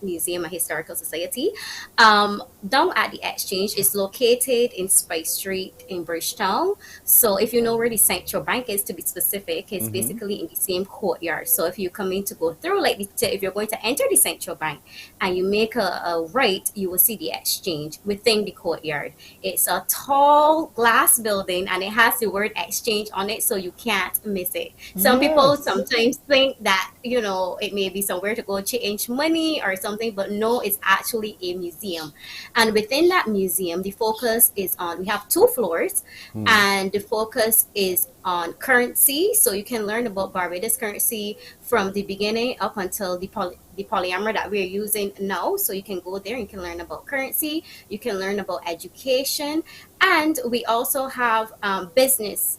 Museum and Historical Society. Down at the Exchange is located in Spice Street in Bridgetown. So if you know where the Central Bank is, to be specific, it's basically in the same courtyard. So if you're coming to go through, if you're going to enter the Central Bank and you make a right, you will see the Exchange within the courtyard. It's a tall glass building and it has the word Exchange on it, so you can't miss it. Some people sometimes think that, it may be somewhere to go change money or something, but no, it's actually a museum. And within that museum, the focus is on, we have 2 floors, and the focus is on currency. So you can learn about Barbados currency from the beginning up until the polyamor that we're using now. So you can go there and you can learn about currency, you can learn about education, and we also have business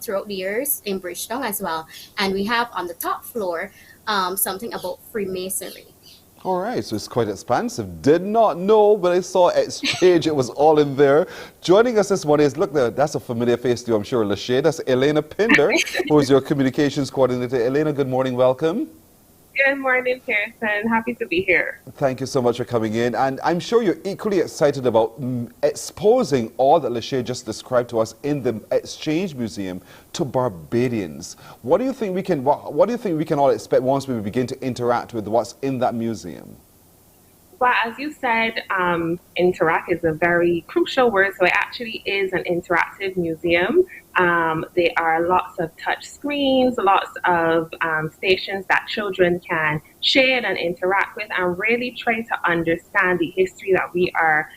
throughout the years in Bridgetown as well. And we have on the top floor something about Freemasonry. All right, so it's quite expansive. Did not know, but I saw Exchange. It was all in there. Joining us this morning is, look, that's a familiar face to you, I'm sure, Lachey. That's Elena Pinder, who is your communications coordinator. Elena, good morning. Welcome. Good morning, Pearson. Happy to be here. Thank you so much for coming in. And I'm sure you're equally excited about exposing all that Lachey just described to us in the Exchange Museum to Barbadians. What do you think we can all expect once we begin to interact with what's in that museum? Well, as you said, interact is a very crucial word. So it actually is an interactive museum. There are lots of touch screens, lots of stations that children can share and interact with and really try to understand the history that we are,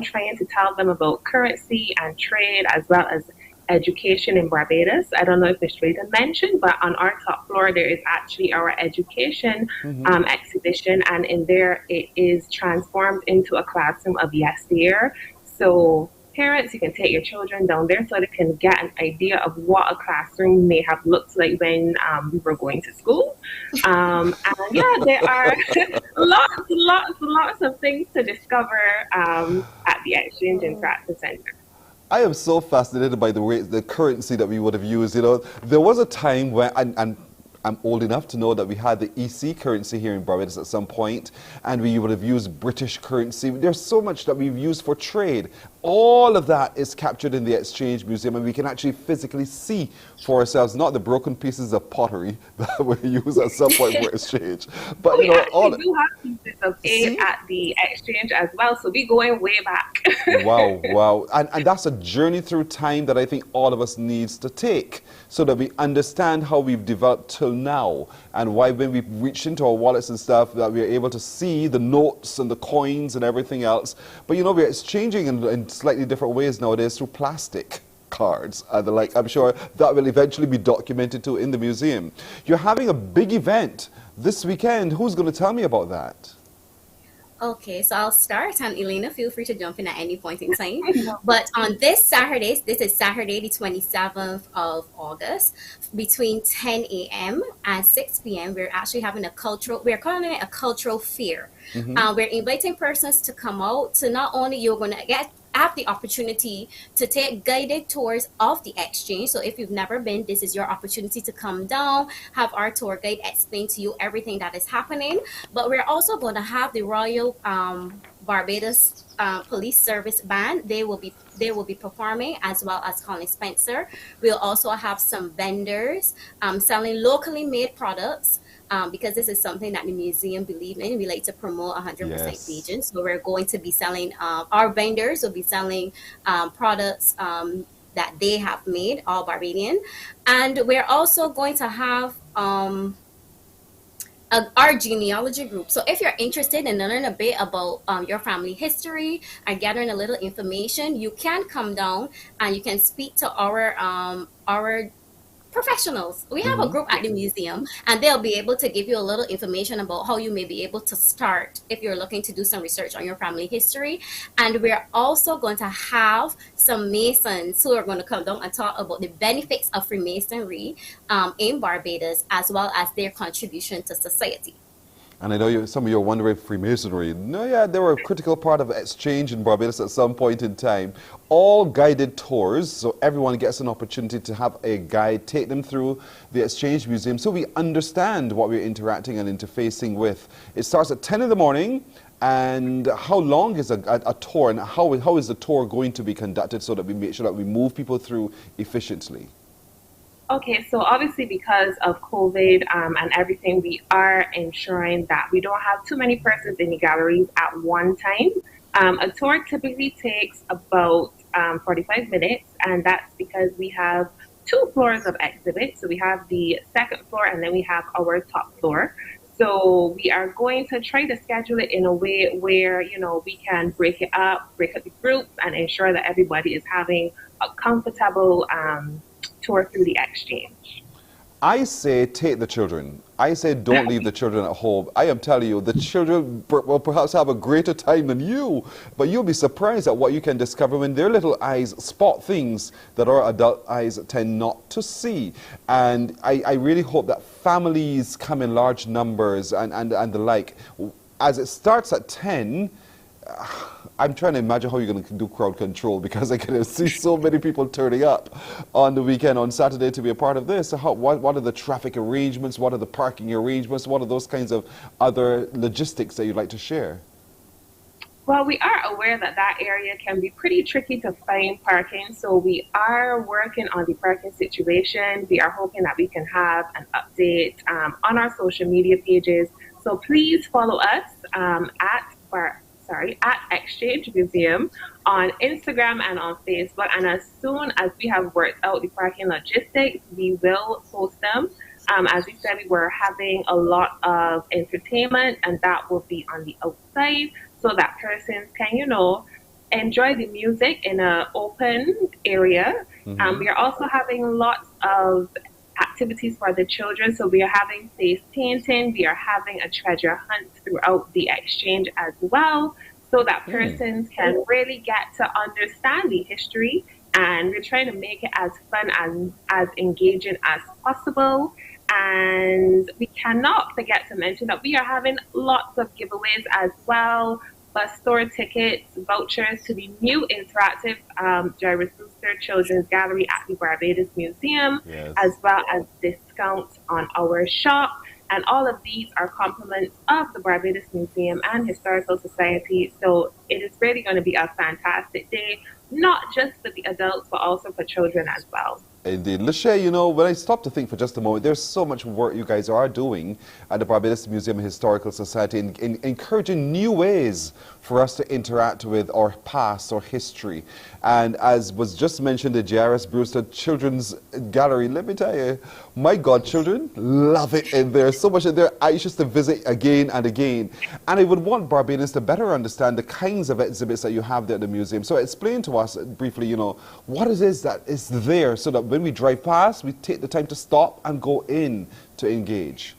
trying to tell them about currency and trade as well as education in Barbados. I don't know if Ms. Drayton mentioned, but on our top floor, there is actually our education exhibition, and in there it is transformed into a classroom of yesteryear. So parents, you can take your children down there so they can get an idea of what a classroom may have looked like when we were going to school. And yeah, there are lots of things to discover at the Exchange Interactive Center. I am so fascinated by the currency that we would have used. There was a time when, and I'm old enough to know that we had the EC currency here in Barbados at some point, and we would have used British currency. There's so much that we've used for trade. All of that is captured in the Exchange Museum, and we can actually physically see for ourselves, not the broken pieces of pottery that were used at some point for exchange. But we actually do have pieces of aid at the Exchange as well, so we're going way back. Wow. And that's a journey through time that I think all of us needs to take so that we understand how we've developed till now and why when we reach into our wallets and stuff that we're able to see the notes and the coins and everything else. But we're exchanging in slightly different ways nowadays through plastic cards and the like. I'm sure that will eventually be documented too in the museum. You're having a big event this weekend. Who's going to tell me about that? Okay, so I'll start, and Elena, feel free to jump in at any point in time. But on this Saturday, this is Saturday the 27th of August, between 10 a.m. and 6 p.m., we're actually having we're calling it a cultural fair. We're inviting persons to come out, so not only you're going to have the opportunity to take guided tours of the Exchange. So if you've never been, this is your opportunity to come down, have our tour guide explain to you everything that is happening. But we're also going to have the Royal Barbados Police Service Band. They will be performing, as well as Colin Spencer. We'll also have some vendors selling locally made products. Because this is something that the museum believe in. We like to promote 100% vegan. So we're going to be selling, our vendors will be selling products that they have made, all Barbadian. And we're also going to have our genealogy group. So if you're interested in learning a bit about your family history and gathering a little information, you can come down and you can speak to our professionals. We have a group at the museum, and they'll be able to give you a little information about how you may be able to start if you're looking to do some research on your family history. And we're also going to have some Masons who are going to come down and talk about the benefits of Freemasonry in Barbados, as well as their contribution to society. And I know some of you are wondering, Freemasonry. No, yeah, they were a critical part of exchange in Barbados at some point in time. All guided tours, so everyone gets an opportunity to have a guide take them through the Exchange Museum so we understand what we're interacting and interfacing with. It starts at 10 in the morning. And how long is a tour, and how is the tour going to be conducted so that we make sure that we move people through efficiently? Okay, so obviously because of COVID and everything, we are ensuring that we don't have too many persons in the galleries at one time. A tour typically takes about 45 minutes, and that's because we have 2 floors of exhibits. So we have the second floor, and then we have our top floor. So we are going to try to schedule it in a way where, we can break up the groups and ensure that everybody is having a comfortable tour through the exchange. I say take the children. I say don't leave the children at home. I am telling you, the children will perhaps have a greater time than you, but you'll be surprised at what you can discover when their little eyes spot things that our adult eyes tend not to see. And I really hope that families come in large numbers and the like. As it starts at 10, I'm trying to imagine how you're going to do crowd control, because I can see so many people turning up on the weekend, on Saturday, to be a part of this. So what are the traffic arrangements? What are the parking arrangements? What are those kinds of other logistics that you'd like to share? Well, we are aware that that area can be pretty tricky to find parking, so we are working on the parking situation. We are hoping that we can have an update on our social media pages. So please follow us at Exchange Museum on Instagram and on Facebook. And as soon as we have worked out the parking logistics, we will post them. As we said, we were having a lot of entertainment, and that will be on the outside so that persons can, enjoy the music in an open area. We are also having lots of activities for the children. So we are having face painting, we are having a treasure hunt throughout the exchange as well, so that persons can really get to understand the history, and we're trying to make it as fun and as engaging as possible. And we cannot forget to mention that we are having lots of giveaways as well: bus tour tickets, vouchers to the new interactive Jairus Brewster Children's Gallery at the Barbados Museum, as well as discounts on our shop. And all of these are compliments of the Barbados Museum and Historical Society. So it is really going to be a fantastic day, not just for the adults, but also for children as well. Indeed. Lachey, when I stop to think for just a moment, there's so much work you guys are doing at the Barbados Museum and Historical Society in encouraging new ways for us to interact with our past or history. And as was just mentioned, the Jairus Brewster Children's Gallery, let me tell you, my godchildren love it in there. So much in there, I used to visit again and again. And I would want Barbadians to better understand the kinds of exhibits that you have there at the museum. So explain to us briefly, what it is that is there, so that when we drive past, we take the time to stop and go in to engage.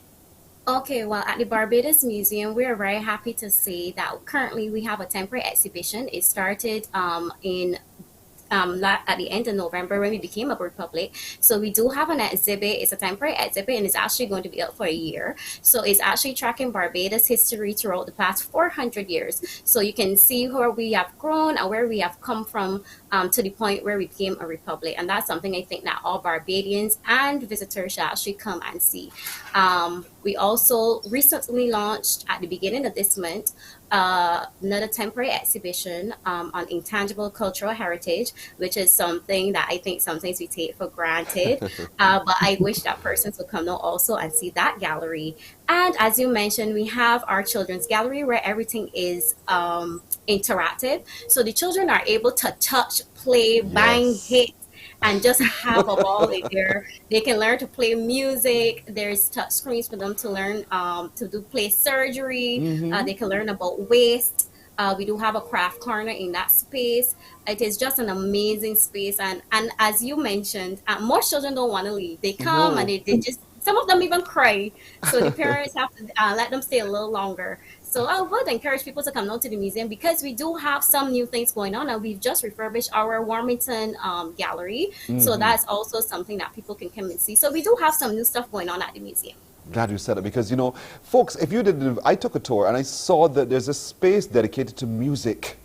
Okay, well, at the Barbados Museum, we are very happy to say that currently we have a temporary exhibition. It started at the end of November when we became a republic. So we do have an exhibit. It's a temporary exhibit, and it's actually going to be up for a year. So it's actually tracking Barbados history throughout the past 400 years. So you can see where we have grown and where we have come from to the point where we became a republic. And that's something I think that all Barbadians and visitors should actually come and see. We also recently launched at the beginning of this month another temporary exhibition on intangible cultural heritage, which is something that I think sometimes we take for granted. But I wish that persons would come out also and see that gallery. And as you mentioned, we have our children's gallery where everything is interactive. So the children are able to touch, play, bang, hit, and just have a ball in there. They can learn to play music. There's touch screens for them to learn to do play surgery. They can learn about waste. We do have a craft corner in that space. It is just an amazing space. And as you mentioned, most children don't want to leave. They come and they just, some of them even cry. So the parents have to let them stay a little longer. So I would encourage people to come down to the museum because we do have some new things going on, and we've just refurbished our Warmington gallery. So that's also something that people can come and see. So we do have some new stuff going on at the museum. Glad you said it because, you know, folks, if you did, I took a tour and I saw that there's a space dedicated to music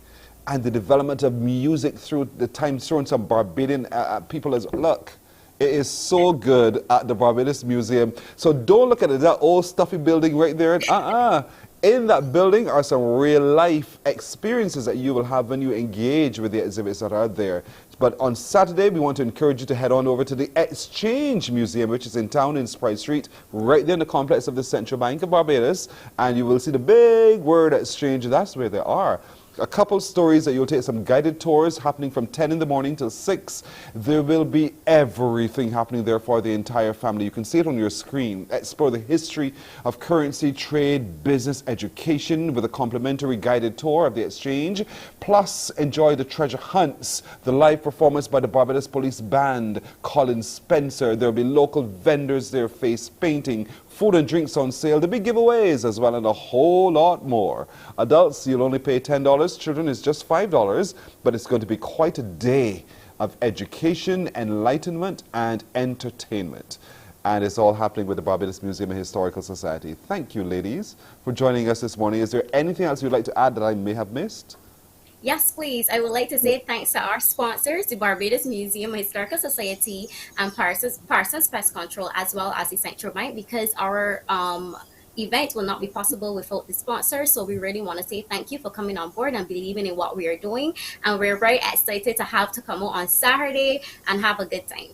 and the development of music through the time, showing some Barbadian people as, look, it is so good at the Barbados Museum. So don't look at it, that old stuffy building right there. In that building are some real life experiences that you will have when you engage with the exhibits that are there. But on Saturday, we want to encourage you to head on over to the Exchange Museum, which is in town in Sprite Street, right there in the complex of the Central Bank of Barbados. And you will see the big word Exchange. That's where they are. A couple stories that you'll take some guided tours happening from 10 in the morning till 6. There will be everything happening there for the entire family. You can see it on your screen. Explore the history of currency, trade, business, education with a complimentary guided tour of the exchange. Plus, enjoy the treasure hunts, the live performance by the Barbados Police Band, Colin Spencer. There will be local vendors there, face painting, food and drinks on sale, the big giveaways as well, and a whole lot more. Adults, you'll only pay $10. Children is just $5, but it's going to be quite a day of education, enlightenment, and entertainment. And it's all happening with the Barbados Museum and Historical Society. Thank you, ladies, for joining us this morning. Is there anything else you'd like to add that I may have missed? Yes, please. I would like to say thanks to our sponsors, the Barbados Museum and Historical Society and Parsons Pest Control, as well as the Central Bank, because our event will not be possible without the sponsors. So we really want to say thank you for coming on board and believing in what we are doing. And we're very excited to have to come out on Saturday and have a good time.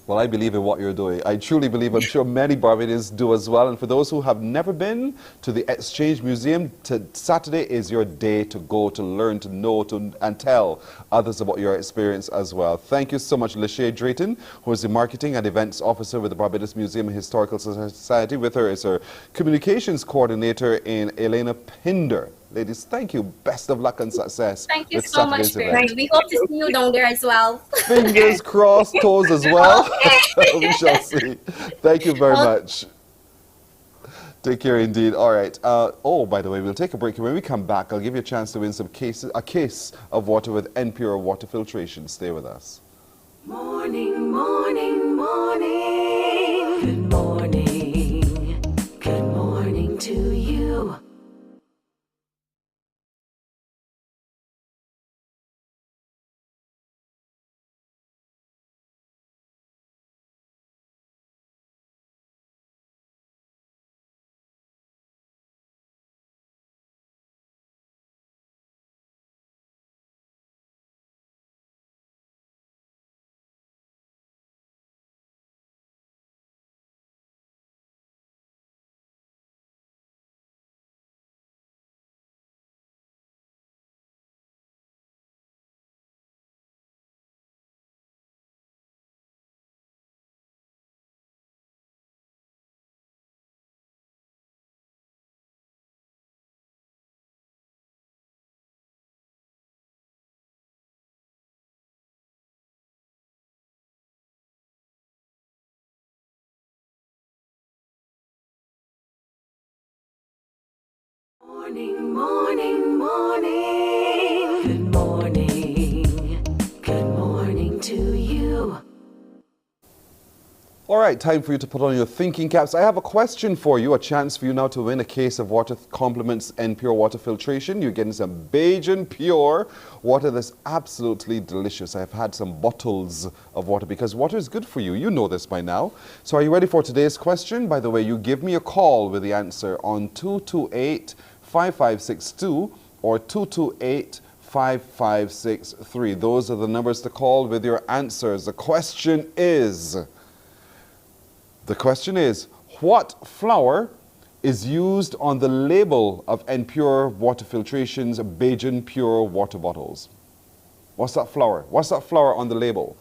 Well, I believe in what you're doing. I truly believe. I'm sure many Barbadians do as well. And for those who have never been to the Exchange Museum, Saturday is your day to go, to learn, to know, and tell others about your experience as well. Thank you so much, Lachey Drayton, who is the Marketing and Events Officer with the Barbados Museum and Historical Society. With her is her Communications Coordinator in Elena Pinder. Ladies, thank you. Best of luck and success. Thank you so much, Greg. We hope to see you down there as well. Fingers crossed, toes as well. We shall see. Thank you very much. Take care indeed. All right. Oh, by the way, we'll take a break. When we come back, I'll give you a chance to win a case of water with NPure water filtration. Stay with us. Morning, morning, morning. Good morning. Good morning to you. Morning, morning, morning. Good morning. Good morning to you. All right, time for you to put on your thinking caps. I have a question for you, a chance for you now to win a case of water compliments and pure water filtration. You're getting some Bajan pure water that's absolutely delicious. I've had some bottles of water because water is good for you. You know this by now. So are you ready for today's question? By the way, you give me a call with the answer on 228-5562 or 228-5563. Those are the numbers to call with your answers. The question is, what flour is used on the label of N-Pure Water Filtration's Bajan Pure water bottles? What's that flour? What's that flour on the label?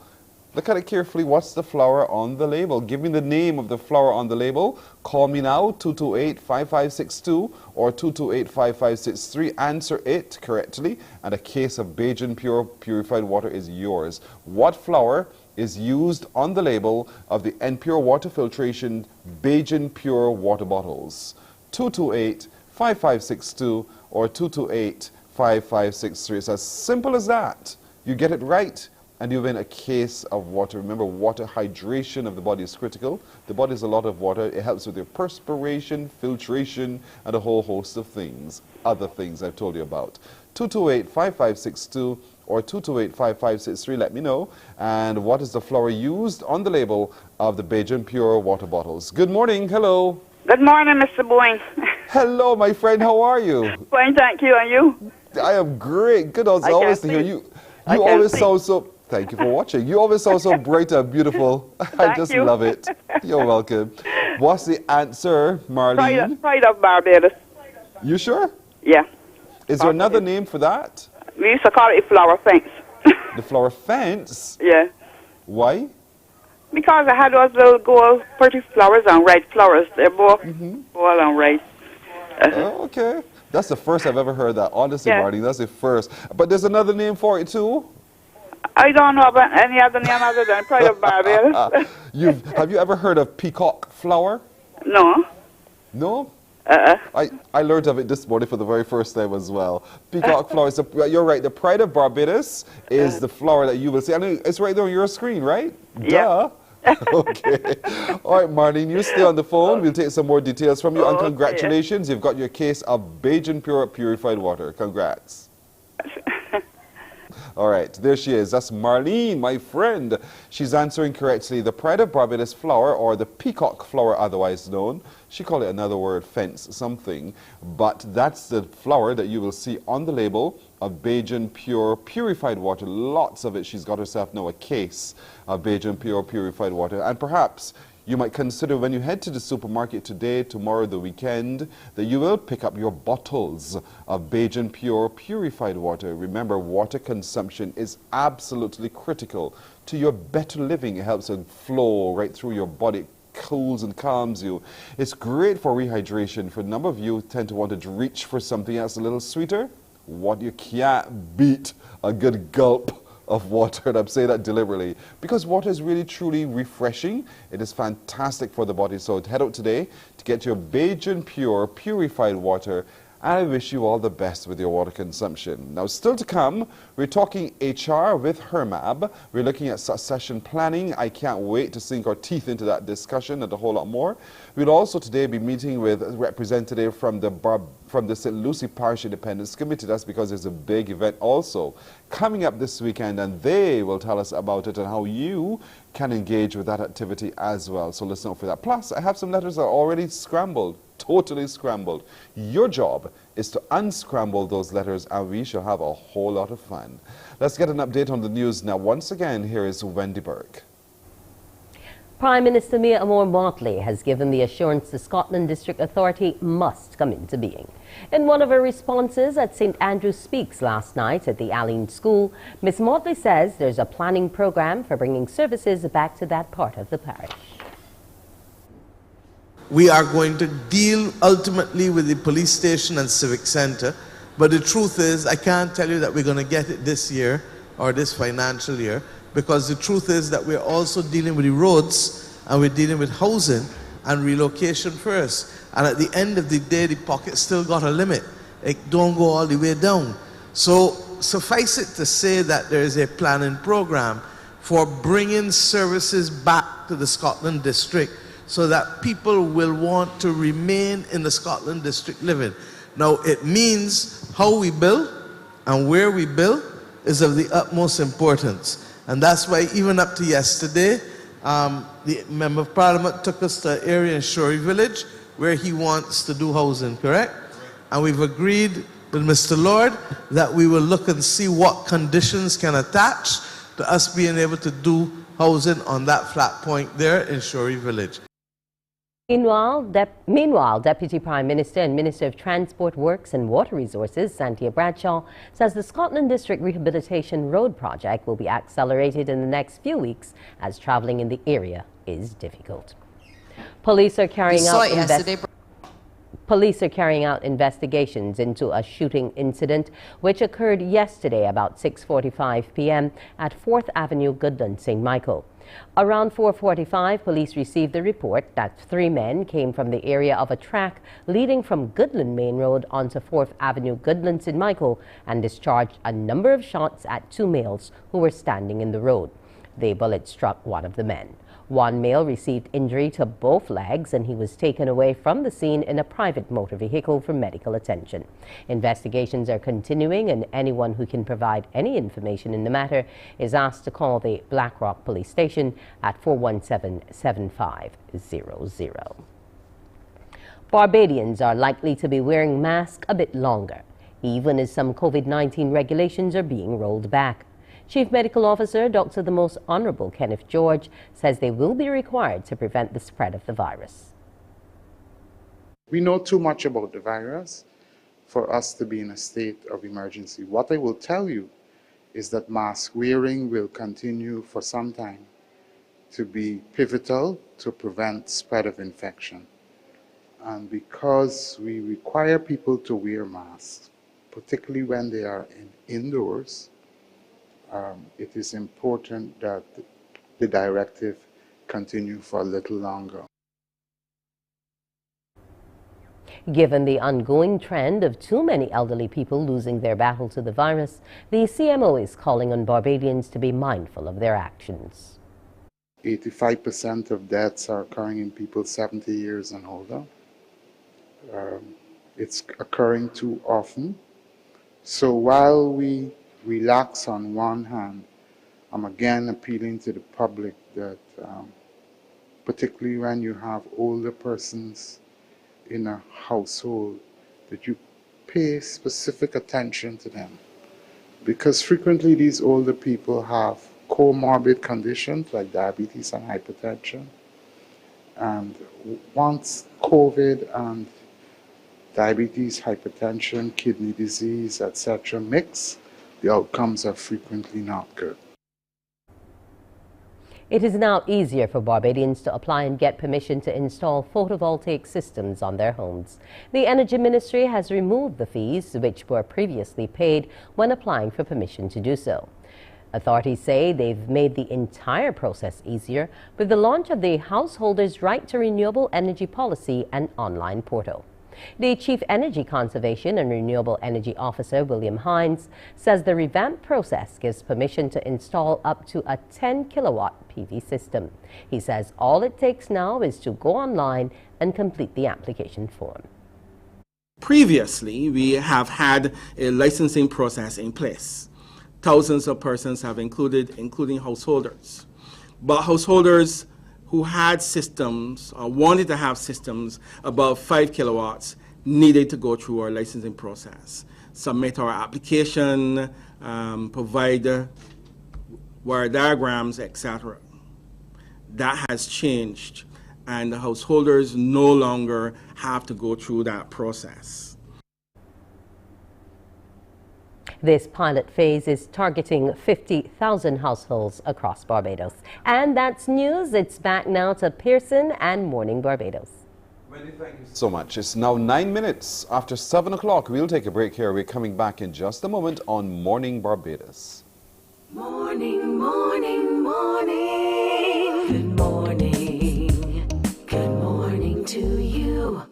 Look at it carefully. What's the flour on the label? Give me the name of the flour on the label. Call me now, 228-5562 or 228-5563. Answer it correctly, and a case of Bajan Pure purified water is yours. What flour is used on the label of the N-Pure Water Filtration Bajan Pure water bottles? 228-5562 or 228-5563. It's as simple as that. You get it right, and you win a case of water. Remember, water hydration of the body is critical. The body is a lot of water. It helps with your perspiration, filtration, and a whole host of things, other things I've told you about. 228-5562 or 228-5563, let me know. And what is the flour used on the label of the Bajan Pure water bottles? Good morning, hello. Good morning, Mr. Boyne. Hello, my friend, how are you? Fine, thank you, and you? I am great, good as always to hear you. You always sound so, thank you for watching. You always sound so bright and beautiful. I just love it. You're welcome. What's the answer, Marlene? Pride of Barbados. You sure? Yeah. Is there another name for that? We used to call it a flower fence. The flower fence? Yeah. Why? Because I had those little gold pretty flowers and red flowers. They're both gold and red. Oh, okay. That's the first I've ever heard that. Honestly, Marlene, that's the first. But there's another name for it too? I don't know about any other name other than Pride of Barbados. Have you ever heard of peacock flower? No. No? I learned of it this morning for the very first time as well. Peacock flower. So you're right. The Pride of Barbados is the flower that you will see. I know it's right there on your screen, right? Yeah. Duh. Okay. All right, Marlene, you stay on the phone. We'll take some more details from you. And congratulations, you've got your case of Bajan Pure purified water. Congrats. All right, there she is. That's Marlene, my friend. She's answering correctly. The Pride of Barbados flower, or the peacock flower otherwise known. She called it another word, fence something. But that's the flower that you will see on the label of Bajan Pure purified water. Lots of it. She's got herself now a case of Bajan Pure purified water. And perhaps you might consider when you head to the supermarket today, tomorrow, the weekend, that you will pick up your bottles of Bajan Pure purified water. Remember, water consumption is absolutely critical to your better living. It helps it flow right through your body, cools and calms you. It's great for rehydration. For a number of you tend to want to reach for something else a little sweeter. What you can't beat a good gulp of water, and I'm saying that deliberately, because water is really truly refreshing. It is fantastic for the body. So head out today to get your Bajan Pure purified water. I wish you all the best with your water consumption. Now, still to come, we're talking HR with HERMAB. We're looking at succession planning. I can't wait to sink our teeth into that discussion and a whole lot more. We'll also today be meeting with a representative from the St. Lucie Parish Independence Committee. That's because there's a big event also coming up this weekend, and they will tell us about it and how you can engage with that activity as well. So listen out for that. Plus, I have some letters that are already scrambled. Totally scrambled. Your job is to unscramble those letters, and we shall have a whole lot of fun. Let's get an update on the news now. Once again, here is Wendy Burke. Prime Minister Mia Motley has given the assurance the Scotland District Authority must come into being. In one of her responses at St. Andrew's Speaks last night at the Alleyne School, Ms. Motley says there's a planning program for bringing services back to that part of the parish. We are going to deal ultimately with the police station and civic center, but the truth is I can't tell you that we're going to get it this year or this financial year, because the truth is that we're also dealing with the roads and we're dealing with housing and relocation first. And at the end of the day, the pocket still got a limit. It don't go all the way down. So suffice it to say that there is a planning program for bringing services back to the Scotland District so that people will want to remain in the Scotland District living. Now, it means how we build and where we build is of the utmost importance. And that's why even up to yesterday, the Member of Parliament took us to an area in Shorey Village where he wants to do housing, correct? And we've agreed with Mr. Lord that we will look and see what conditions can attach to us being able to do housing on that flat point there in Shorey Village. Meanwhile, Deputy Prime Minister and Minister of Transport, Works and Water Resources, Santia Bradshaw, says the Scotland District Rehabilitation Road project will be accelerated in the next few weeks as travelling in the area is difficult. Police are carrying out investigations into a shooting incident which occurred yesterday about 6:45 p.m. at 4th Avenue, Goodland, St. Michael. Around 4:45, police received the report that 3 men came from the area of a track leading from Goodland Main Road onto 4th Avenue, Goodland, St. Michael, and discharged a number of shots at 2 males who were standing in the road. The bullet struck one of the men. One male received injury to both legs and he was taken away from the scene in a private motor vehicle for medical attention. Investigations are continuing and anyone who can provide any information in the matter is asked to call the Blackrock Police Station at 417-7500. Barbadians are likely to be wearing masks a bit longer, even as some COVID-19 regulations are being rolled back. Chief Medical Officer Dr. the Most Honorable Kenneth George says they will be required to prevent the spread of the virus. We know too much about the virus for us to be in a state of emergency. What I will tell you is that mask wearing will continue for some time to be pivotal to prevent spread of infection. And because we require people to wear masks, particularly when they are indoors, it is important that the directive continue for a little longer. Given the ongoing trend of too many elderly people losing their battle to the virus, the CMO is calling on Barbadians to be mindful of their actions. 85% of deaths are occurring in people 70 years and older. It's occurring too often. So while we relax on one hand, I'm again appealing to the public that particularly when you have older persons in a household, that you pay specific attention to them. Because frequently these older people have comorbid conditions like diabetes and hypertension. And once COVID and diabetes, hypertension, kidney disease, etc. mix, the outcomes are frequently not good. It is now easier for Barbadians to apply and get permission to install photovoltaic systems on their homes. The Energy Ministry has removed the fees which were previously paid when applying for permission to do so. Authorities say they've made the entire process easier with the launch of the Householders' Right to Renewable Energy Policy and online portal. The Chief Energy Conservation and Renewable Energy Officer, William Hines, says the revamped process gives permission to install up to a 10-kilowatt PV system. He says all it takes now is to go online and complete the application form. Previously, we have had a licensing process in place. Thousands of persons have including householders. But householders who had systems or wanted to have systems above 5 kilowatts needed to go through our licensing process, submit our application, provide wire diagrams, etc. That has changed, and the householders no longer have to go through that process. This pilot phase is targeting 50,000 households across Barbados. And that's news. It's back now to Pearson and Morning Barbados. Thank you so much. It's now 9 minutes after 7 o'clock. We'll take a break here. We're coming back in just a moment on Morning Barbados. Morning, morning, morning. Good morning. Good morning to you.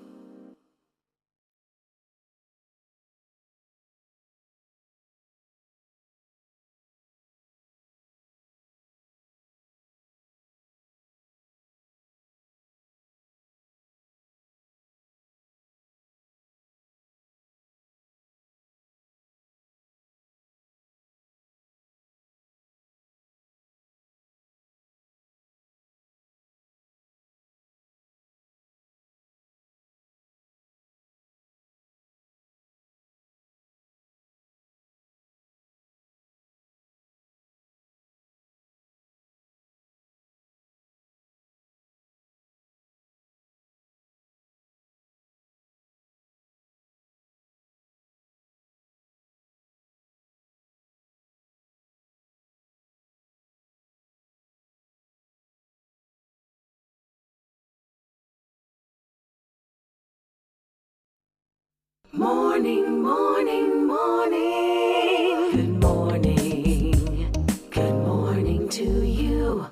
Morning, morning, morning. Good morning. Good morning to you.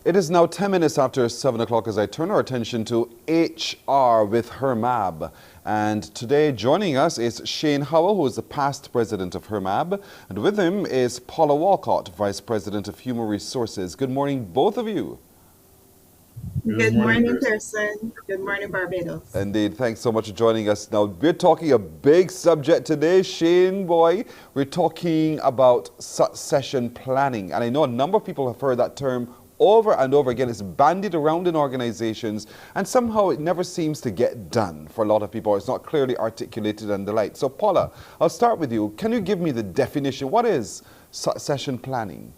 It is now 10 minutes after 7 o'clock as I turn our attention to HR with HERMAB. And today joining us is Shane Howell, who is the past president of HERMAB. And with him is Paula Walcott, vice president of human resources. Good morning, both of you. Good morning, Pearson. Good morning, Barbados. Indeed. Thanks so much for joining us. Now, we're talking a big subject today, Shane boy. We're talking about succession planning. And I know a number of people have heard that term over and over again. It's bandied around in organizations, and somehow it never seems to get done for a lot of people. It's not clearly articulated and the like. So, Paula, I'll start with you. Can you give me the definition? What is succession planning?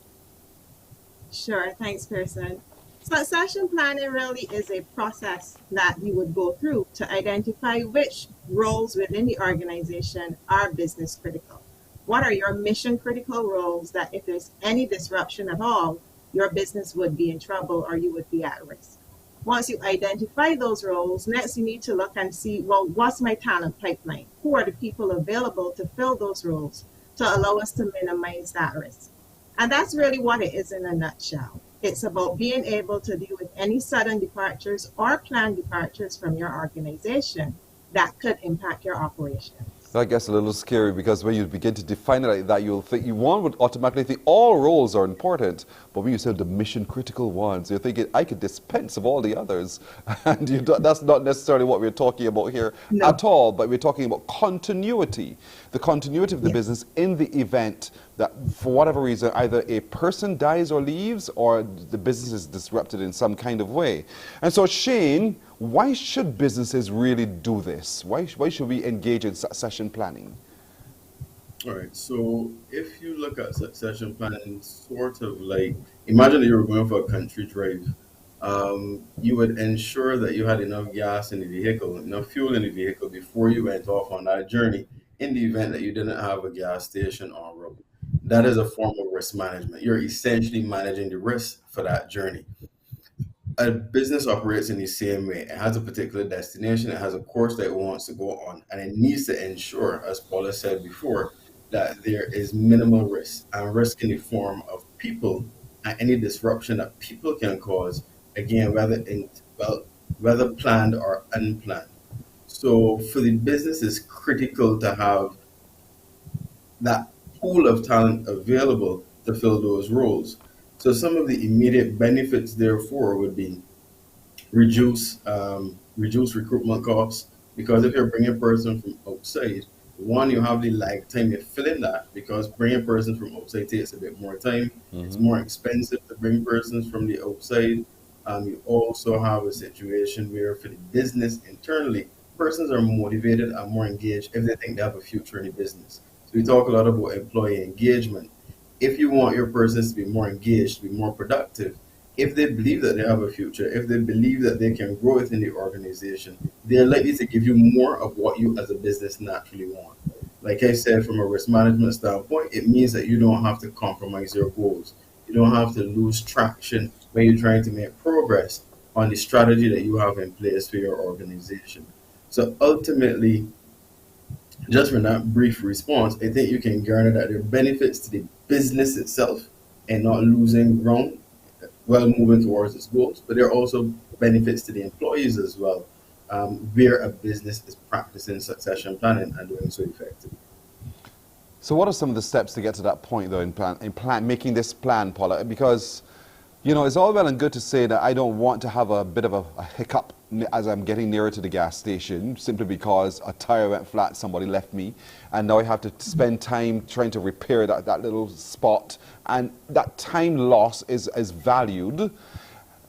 Sure. Thanks, Pearson. Succession planning really is a process that you would go through to identify which roles within the organization are business critical. What are your mission critical roles that if there's any disruption at all, your business would be in trouble or you would be at risk. Once you identify those roles, next you need to look and see, well, what's my talent pipeline? Who are the people available to fill those roles to allow us to minimize that risk? And that's really what it is in a nutshell. It's about being able to deal with any sudden departures or planned departures from your organization that could impact your operation. I guess a little scary, because when you begin to define it like that, you'll think one would automatically think all roles are important, but when you say the mission critical ones, you're thinking I could dispense of all the others, and that's not necessarily what we're talking about here at all. But we're talking about continuity, the continuity of the business in the event that for whatever reason either a person dies or leaves, or the business is disrupted in some kind of way. And so, Shane, why should businesses really do this? Why should we engage in succession planning? All right, so if you look at succession planning, sort of like, imagine that you were going for a country drive. You would ensure that you had enough gas in the vehicle, enough fuel in the vehicle before you went off on that journey, in the event that you didn't have a gas station on road. That is a form of risk management. You're essentially managing the risk for that journey. A business operates in the same way. It has a particular destination, it has a course that it wants to go on, and it needs to ensure, as Paula said before, that there is minimal risk, and risk in the form of people and any disruption that people can cause, again, whether planned or unplanned. So for the business, it's critical to have that pool of talent available to fill those roles. So some of the immediate benefits, therefore, would be reduce recruitment costs, because if you're bringing a person from outside, one, you have the lag time to fill in that, because bringing a person from outside takes a bit more time. It's more expensive to bring persons from the outside. You also have a situation where for the business internally, persons are motivated and more engaged if they think they have a future in the business. So we talk a lot about employee engagement. If you want your persons to be more engaged, to be more productive, if they believe that they have a future, if they believe that they can grow within the organization, they're likely to give you more of what you as a business naturally want. Like I said, from a risk management standpoint, it means that you don't have to compromise your goals. You don't have to lose traction when you're trying to make progress on the strategy that you have in place for your organization. So ultimately, just for that brief response, I think you can garner that there are benefits to the business itself and not losing ground while moving towards its goals, but there are also benefits to the employees as well, where a business is practicing succession planning and doing so effectively. So what are some of the steps to get to that point, though, in making this plan, Paula? Because, you know, it's all well and good to say that I don't want to have a bit of a hiccup as I'm getting nearer to the gas station, simply because a tire went flat, somebody left me, and now I have to spend time trying to repair that little spot, and that time loss is valued.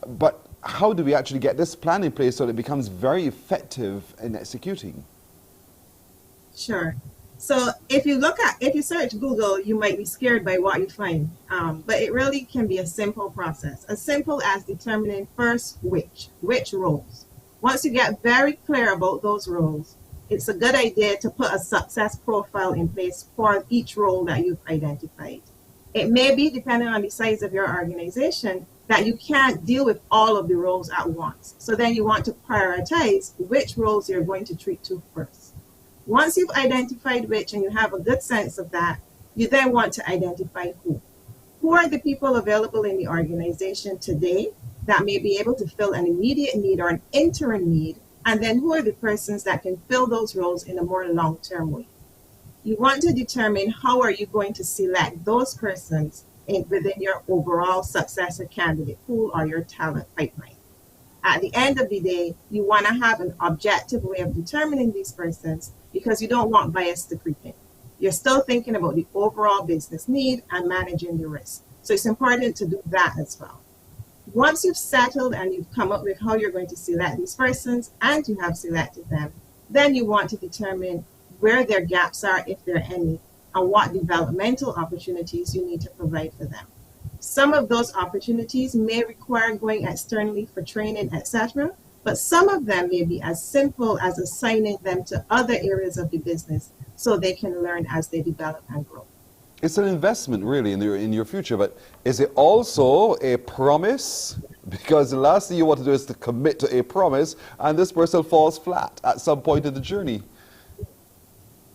But how do we actually get this plan in place so that it becomes very effective in executing? Sure. So if you search Google, you might be scared by what you find, but it really can be a simple process, as simple as determining first which roles. Once you get very clear about those roles, it's a good idea to put a success profile in place for each role that you've identified. It may be, depending on the size of your organization, that you can't deal with all of the roles at once. So then you want to prioritize which roles you're going to treat to first. Once you've identified which and you have a good sense of that, you then want to identify who. Who are the people available in the organization today that may be able to fill an immediate need or an interim need, and then who are the persons that can fill those roles in a more long-term way. You want to determine how are you going to select those persons within your overall successor candidate pool or your talent pipeline. At the end of the day, you want to have an objective way of determining these persons because you don't want bias to creep in. You're still thinking about the overall business need and managing the risk. So it's important to do that as well. Once you've settled and you've come up with how you're going to select these persons and you have selected them, then you want to determine where their gaps are, if there are any, and what developmental opportunities you need to provide for them. Some of those opportunities may require going externally for training, etc., but some of them may be as simple as assigning them to other areas of the business so they can learn as they develop and grow. It's an investment, really, in your future, but is it also a promise? Because the last thing you want to do is to commit to a promise, and this person falls flat at some point in the journey.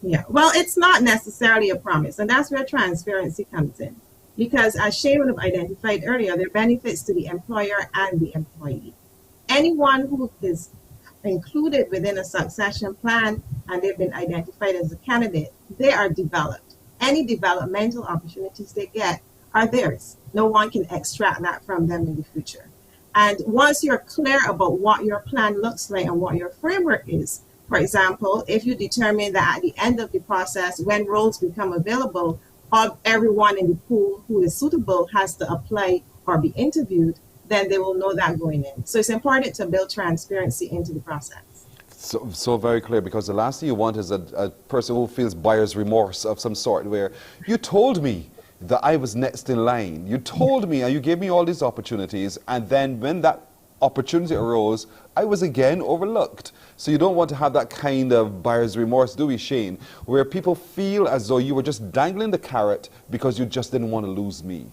Yeah, well, it's not necessarily a promise, and that's where transparency comes in. Because as Shay would have identified earlier, there are benefits to the employer and the employee. Anyone who is included within a succession plan and they've been identified as a candidate, they are developed. Any developmental opportunities they get are theirs. No one can extract that from them in the future. And once you're clear about what your plan looks like and what your framework is, for example, if you determine that at the end of the process, when roles become available, everyone in the pool who is suitable has to apply or be interviewed, then they will know that going in. So it's important to build transparency into the process. So very clear, because the last thing you want is a person who feels buyer's remorse of some sort, where you told me that I was next in line. You told me and you gave me all these opportunities, and then when that opportunity arose, I was again overlooked. So you don't want to have that kind of buyer's remorse, do we, Shane? Where people feel as though you were just dangling the carrot because you just didn't want to lose me.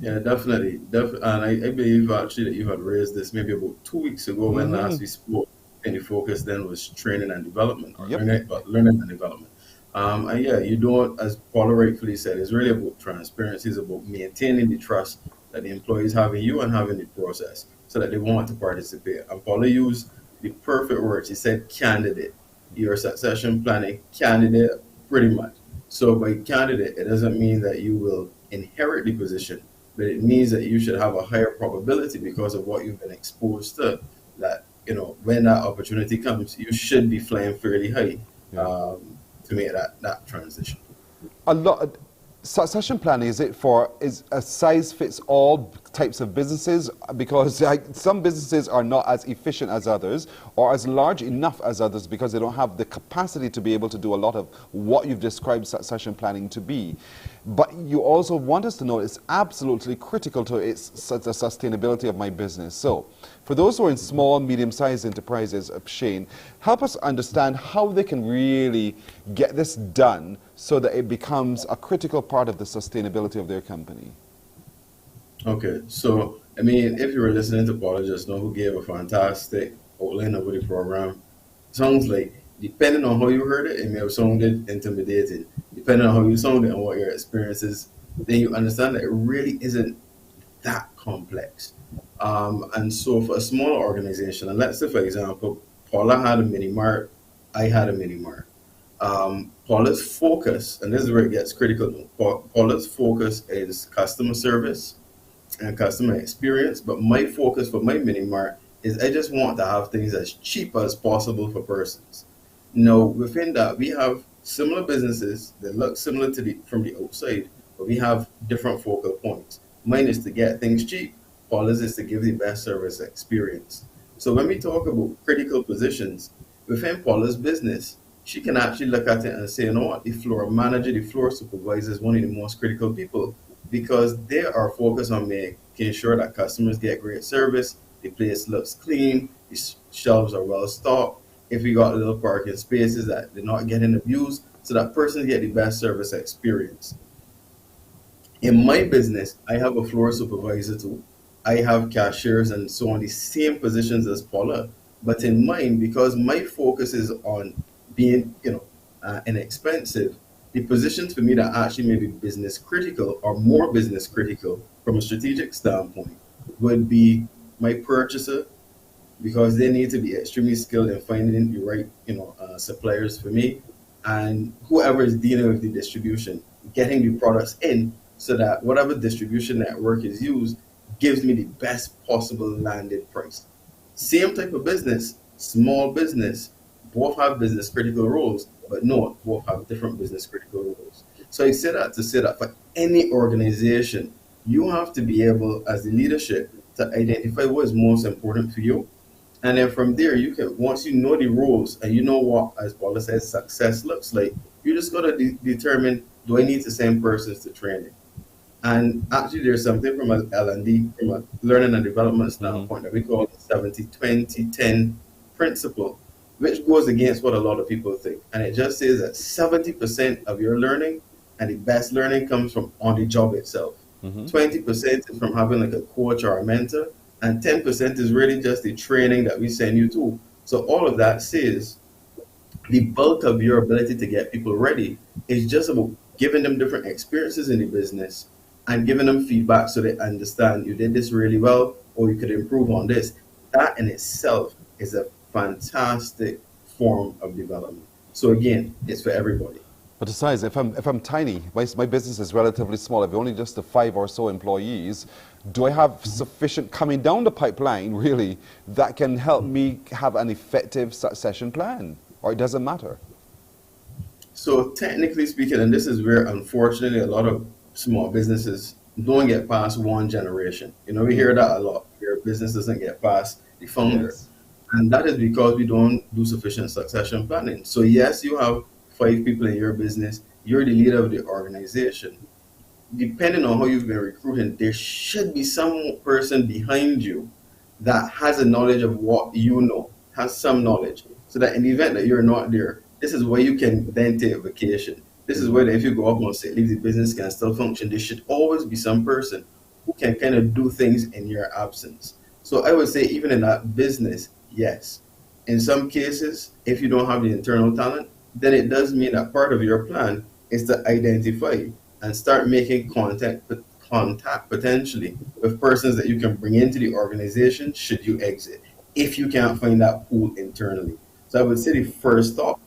Yeah, definitely. And I believe actually that you had raised this maybe about 2 weeks ago when last we spoke, and the focus then was training and development, or learning and development. And yeah, you don't, as Paula rightfully said, it's really about transparency. It's about maintaining the trust that the employees have in you and having the process so that they want to participate. And Paula used the perfect word. She said candidate. Your succession planning candidate, pretty much. So by candidate, it doesn't mean that you will inherit the position, but it means that you should have a higher probability because of what you've been exposed to, that, you know, when that opportunity comes, you should be flying fairly high to make that transition. A lot. Succession planning, is a size fits all types of businesses? Because some businesses are not as efficient as others or as large enough as others because they don't have the capacity to be able to do a lot of what you've described succession planning to be. But you also want us to know it's absolutely critical to the sustainability of my business. So for those who are in small, medium-sized enterprises, Shane, help us understand how they can really get this done so that it becomes a critical part of the sustainability of their company. Okay, so, I mean, if you were listening to Paula just now, who gave a fantastic outline of the program, sounds like, depending on how you heard it, it may have sounded intimidating. Depending on how you sounded and what your experience is, then you understand that it really isn't that complex. And so for a small organization, and let's say, for example, Paula had a mini mart, I had a mini mart. Paula's focus, and this is where it gets critical, Paula's focus is customer service and customer experience, but my focus for my mini mart is I just want to have things as cheap as possible for persons. Now, within that, we have similar businesses that look similar from the outside, but we have different focal points. Mine is to get things cheap. Paula's is to give the best service experience. So when we talk about critical positions, within Paula's business, she can actually look at it and say, you know what, the floor manager, the floor supervisor is one of the most critical people because they are focused on making sure that customers get great service, the place looks clean, the shelves are well stocked. If we got little parking spaces that they're not getting abused, so that person get the best service experience. In my business, I have a floor supervisor too. I have cashiers and so on, the same positions as Paula. But in mine, because my focus is on being, inexpensive, the positions for me that actually may be business critical or more business critical from a strategic standpoint would be my purchaser, because they need to be extremely skilled in finding the right, suppliers for me, and whoever is dealing with the distribution, getting the products in so that whatever distribution network is used gives me the best possible landed price. Same type of business, small business, both have business critical roles, but no, both have different business critical roles. So I say that to say that for any organization, you have to be able, as the leadership, to identify what is most important for you. And then from there, you can, once you know the rules and you know what, as Paula says, success looks like, you just got to determine, do I need to send persons to training? And actually, there's something from a L&D, from a learning and development standpoint, that we call the 70-20-10 principle, which goes against what a lot of people think. And it just says that 70% of your learning and the best learning comes from on the job itself. 20% is from having like a coach or a mentor, and 10% is really just the training that we send you to. So all of that says the bulk of your ability to get people ready is just about giving them different experiences in the business and giving them feedback so they understand you did this really well or you could improve on this. That in itself is a fantastic form of development. So again, it's for everybody. But besides, if I'm tiny, my business is relatively small, I've only just 5 or so employees, do I have sufficient coming down the pipeline, really, that can help me have an effective succession plan? Or it doesn't matter? So technically speaking, and this is where unfortunately a lot of small businesses don't get past one generation. We hear that a lot. Your business doesn't get past the founder. Yes. And that is because we don't do sufficient succession planning. So yes, you have 5 people in your business, you're the leader of the organization. Depending on how you've been recruiting, there should be some person behind you that has a knowledge of what you know, has some knowledge, so that in the event that you're not there, this is where you can then take vacation. This is where if you go up on sick leave, the business can still function. There should always be some person who can kind of do things in your absence. So I would say even in that business, yes. In some cases, if you don't have the internal talent, then it does mean that part of your plan is to identify and start making contact potentially with persons that you can bring into the organization should you exit, if you can't find that pool internally. So I would say the first thought,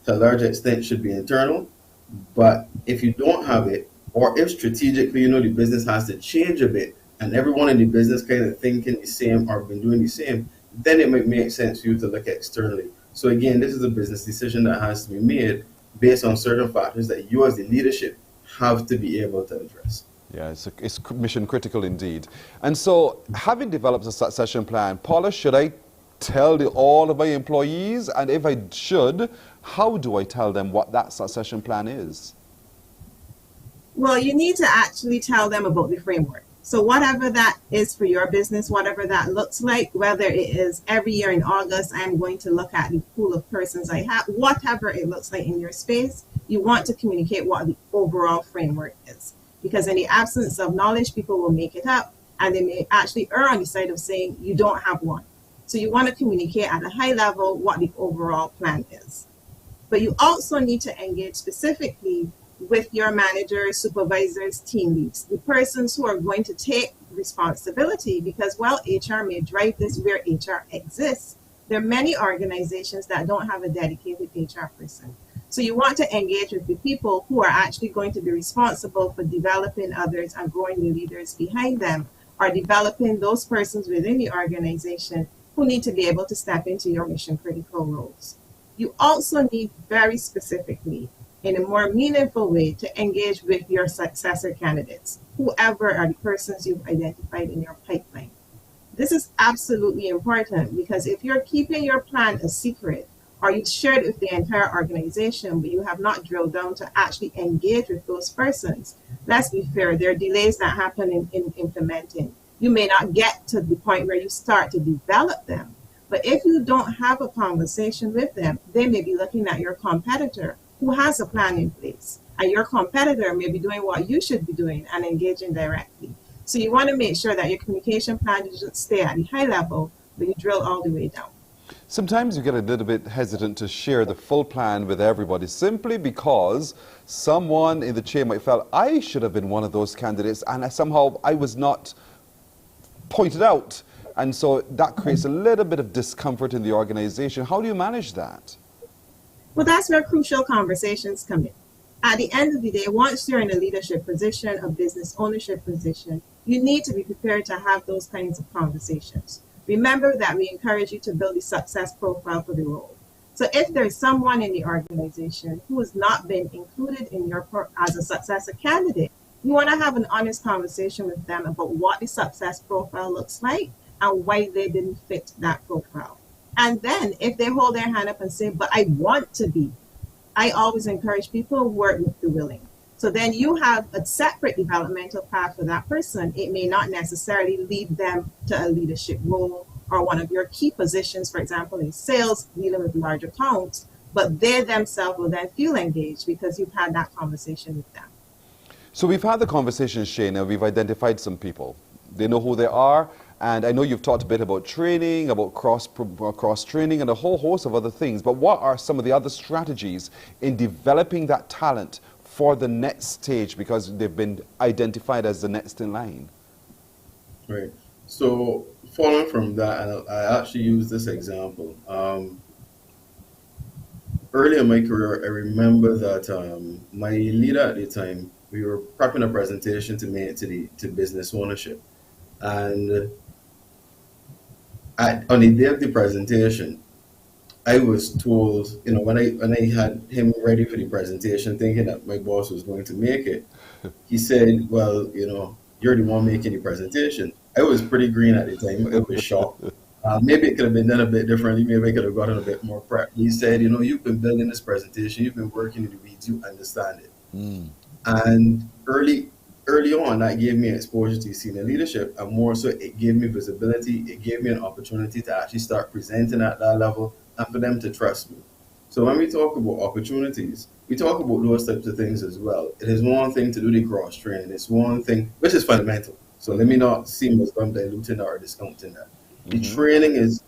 to a large extent, should be internal. But if you don't have it, or if strategically, the business has to change a bit, and everyone in the business kind of thinking the same or been doing the same, then it might make sense for you to look externally. So again, this is a business decision that has to be made based on certain factors that you as the leadership have to be able to address. Yeah, it's mission critical indeed. And so, having developed a succession plan, Paula, should I tell all of my employees? And if I should, how do I tell them what that succession plan is? Well, you need to actually tell them about the framework. So whatever that is for your business, whatever that looks like, whether it is every year in August, I'm going to look at the pool of persons I have, whatever it looks like in your space, you want to communicate what the overall framework is. Because in the absence of knowledge, people will make it up, and they may actually err on the side of saying you don't have one. So you want to communicate at a high level what the overall plan is. But you also need to engage specifically with your managers, supervisors, team leads, the persons who are going to take responsibility, because while HR may drive this where HR exists, there are many organizations that don't have a dedicated HR person. So you want to engage with the people who are actually going to be responsible for developing others and growing the leaders behind them, or developing those persons within the organization who need to be able to step into your mission critical roles. You also need very specifically, in a more meaningful way, to engage with your successor candidates, whoever are the persons you've identified in your pipeline. This is absolutely important, because if you're keeping your plan a secret, or you've shared it with the entire organization, but you have not drilled down to actually engage with those persons, let's be fair, there are delays that happen in implementing. You may not get to the point where you start to develop them, but if you don't have a conversation with them, they may be looking at your competitor who has a plan in place. and your competitor may be doing what you should be doing and engaging directly. So you want to make sure that your communication plan doesn't stay at the high level, but you drill all the way down. Sometimes you get a little bit hesitant to share the full plan with everybody simply because someone in the chain might feel, I should have been one of those candidates and somehow I was not pointed out. And so that creates a little bit of discomfort in the organization. How do you manage that? Well, that's where crucial conversations come in. At the end of the day, once you're in a leadership position, a business ownership position, you need to be prepared to have those kinds of conversations. Remember that we encourage you to build a success profile for the role. So if there's someone in the organization who has not been included in as a successor candidate, you want to have an honest conversation with them about what the success profile looks like and why they didn't fit that profile. And then if they hold their hand up and say, but I want to be, I always encourage people to work with the willing. So then you have a separate developmental path for that person. It may not necessarily lead them to a leadership role or one of your key positions, for example, in sales, dealing with large accounts, but they themselves will then feel engaged because you've had that conversation with them. So we've had the conversation, Shayna, we've identified some people. They know who they are, and I know you've talked a bit about training, about cross-training, and a whole host of other things, but what are some of the other strategies in developing that talent for the next stage, because they've been identified as the next in line? Right. So following from that, and I actually use this example. Early in my career, I remember that my leader at the time, we were prepping a presentation to make to business ownership. And on the day of the presentation, I was told, when I had him ready for the presentation, thinking that my boss was going to make it, he said, well, you're the one making the presentation. I was pretty green at the time. I was shocked. Maybe it could have been done a bit differently. Maybe I could have gotten a bit more prep. He said, you've been building this presentation. You've been working in the weeds. You understand it. And early on, that gave me exposure to senior leadership, and more so, it gave me visibility. It gave me an opportunity to actually start presenting at that level and for them to trust me. So when we talk about opportunities, we talk about those types of things as well. It is one thing to do the cross-training. It's one thing, which is fundamental. So let me not seem as though I'm diluting or discounting that. The training is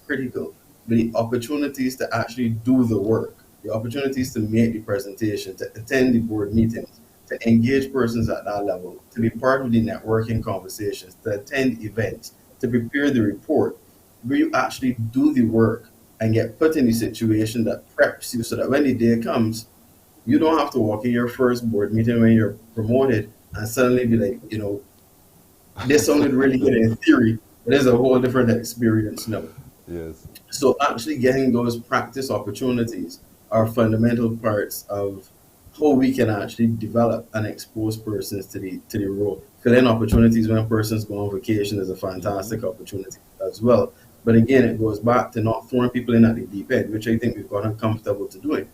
critical. The opportunities to actually do the work, the opportunities to make the presentation, to attend the board meetings, to engage persons at that level, to be part of the networking conversations, to attend events, to prepare the report, where you actually do the work and get put in the situation that preps you so that when the day comes, you don't have to walk in your first board meeting when you're promoted and suddenly be like, this sounded really good in theory, but it's a whole different experience now. Yes. So actually getting those practice opportunities are fundamental parts of how we can actually develop and expose persons to the role. Fill-in opportunities when persons go on vacation is a fantastic opportunity as well. But again, it goes back to not throwing people in at the deep end, which I think we've gotten comfortable to doing,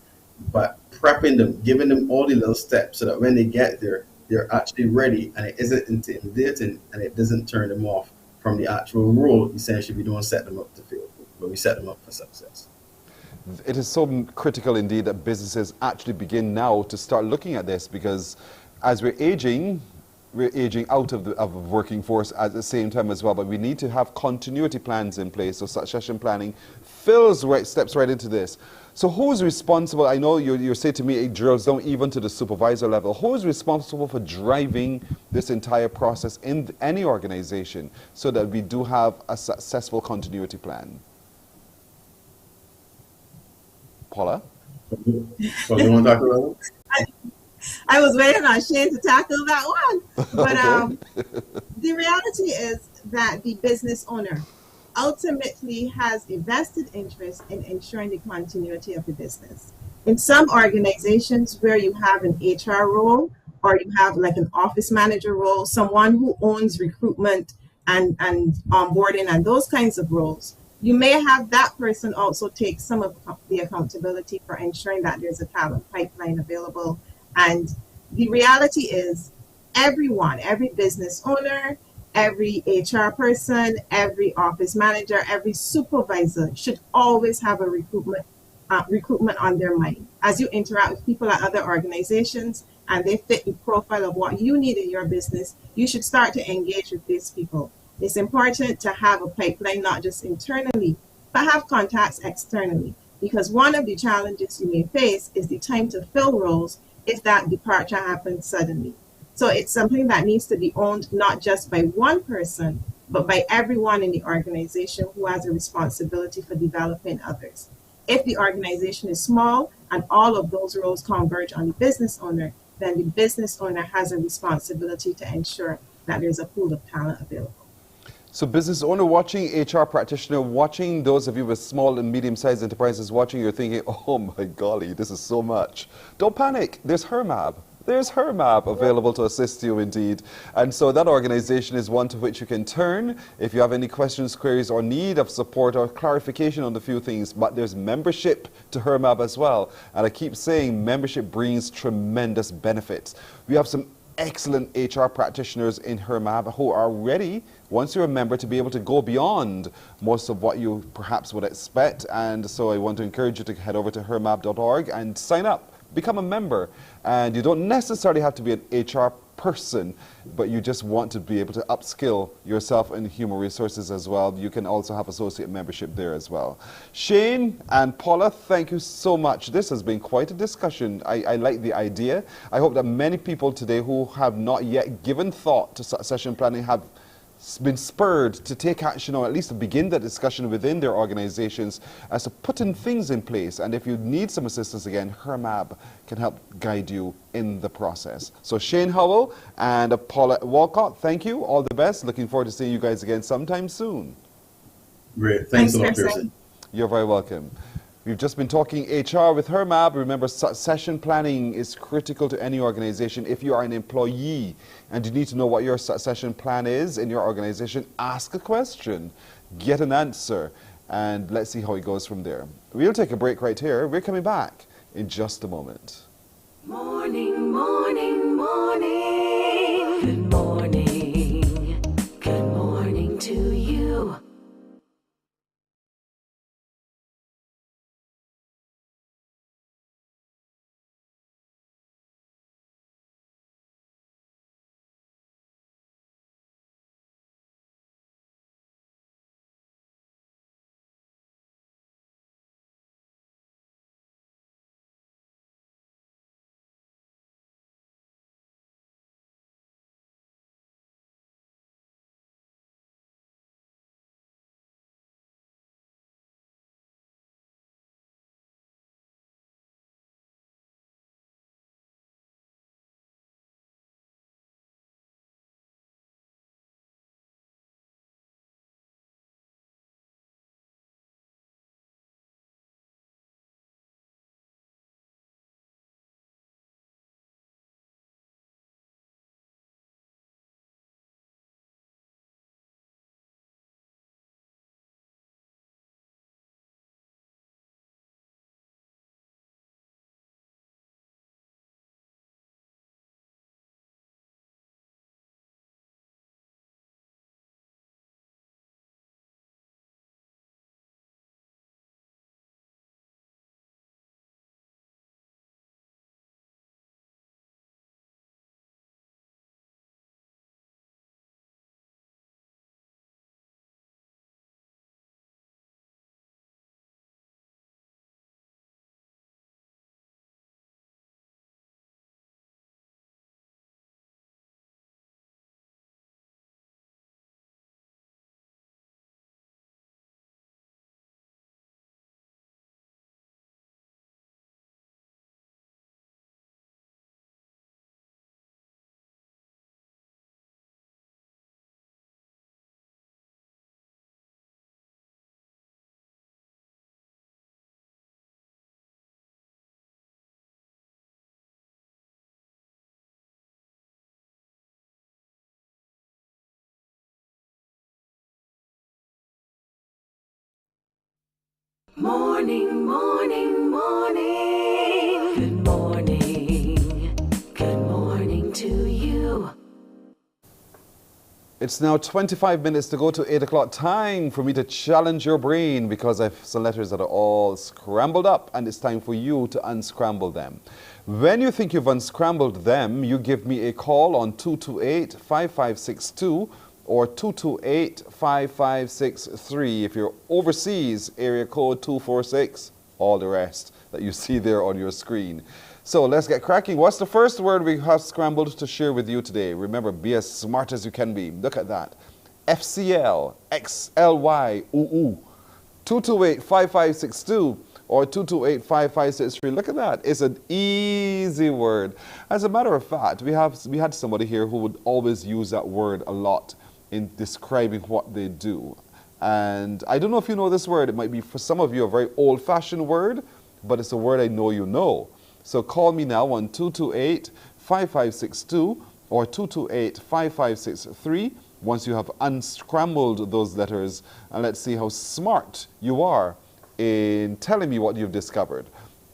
but prepping them, giving them all the little steps so that when they get there, they're actually ready and it isn't intimidating and it doesn't turn them off from the actual role. Essentially, we don't set them up to fail, but we set them up for success. It is so critical indeed that businesses actually begin now to start looking at this, because as we're aging out of the working force at the same time as well, but we need to have continuity plans in place. So succession planning steps right into this. So who's responsible? I know you say to me it drills down even to the supervisor level. Who is responsible for driving this entire process in any organization so that we do have a successful continuity plan? Paula? You want to talk about it? I was waiting on Shane to tackle that one. But the reality is that the business owner ultimately has a vested interest in ensuring the continuity of the business. In some organizations where you have an HR role or you have like an office manager role, someone who owns recruitment and onboarding and those kinds of roles, you may have that person also take some of the accountability for ensuring that there's a talent pipeline available. And the reality is everyone, every business owner, every HR person, every office manager, every supervisor should always have a recruitment recruitment on their mind. As you interact with people at other organizations and they fit the profile of what you need in your business, you should start to engage with these people. It's important to have a pipeline, not just internally, but have contacts externally. Because one of the challenges you may face is the time to fill roles if that departure happens suddenly. So it's something that needs to be owned not just by one person, but by everyone in the organization who has a responsibility for developing others. If the organization is small and all of those roles converge on the business owner, then the business owner has a responsibility to ensure that there's a pool of talent available. So business owner watching, HR practitioner watching, those of you with small and medium-sized enterprises watching, you're thinking, oh my golly, this is so much. Don't panic, there's HERMAB. There's HERMAB available to assist you indeed. And so that organization is one to which you can turn if you have any questions, queries, or need of support or clarification on a few things. But there's membership to HERMAB as well. And I keep saying membership brings tremendous benefits. We have some excellent HR practitioners in HERMAB who are ready, once you're a member, to be able to go beyond most of what you perhaps would expect. And so I want to encourage you to head over to hermab.org and sign up, become a member. And you don't necessarily have to be an HR person, but you just want to be able to upskill yourself in human resources as well. You can also have associate membership there as well. Shane and Paula, thank you so much. This has been quite a discussion. I like the idea. I hope that many people today who have not yet given thought to succession planning have been spurred to take action, or at least to begin the discussion within their organizations as to putting things in place. And if you need some assistance, again, HERMAB can help guide you in the process. So Shane Howell and Paula Walcott, thank you. All the best. Looking forward to seeing you guys again sometime soon. Great. Thanks a lot, Pearson. You're very welcome. We've just been talking HR with HERMAB. Remember, succession planning is critical to any organization. If you are an employee and you need to know what your succession plan is in your organization, ask a question, get an answer, and let's see how it goes from there. We'll take a break right here. We're coming back in just a moment. Morning, morning, morning. Good morning. Good morning to you. Morning, morning, morning. Good morning. Good morning to you. It's now 25 minutes to go to 8 o'clock. Time for me to challenge your brain because I have some letters that are all scrambled up and it's time for you to unscramble them. When you think you've unscrambled them, you give me a call on 228-5562 or 228-5563. If you're overseas, area code 246, all the rest that you see there on your screen. So let's get cracking. What's the first word we have scrambled to share with you today? Remember, be as smart as you can be. Look at that. FCL, XLY, ooh. 228-5562 or 228-5563. Look at that. It's an easy word. As a matter of fact, we had somebody here who would always use that word a lot in describing what they do. And I don't know if you know this word. It might be for some of you a very old-fashioned word, but it's a word I know you know. So call me now on 228-5562 or 228-5563 once you have unscrambled those letters, and let's see how smart you are in telling me what you've discovered.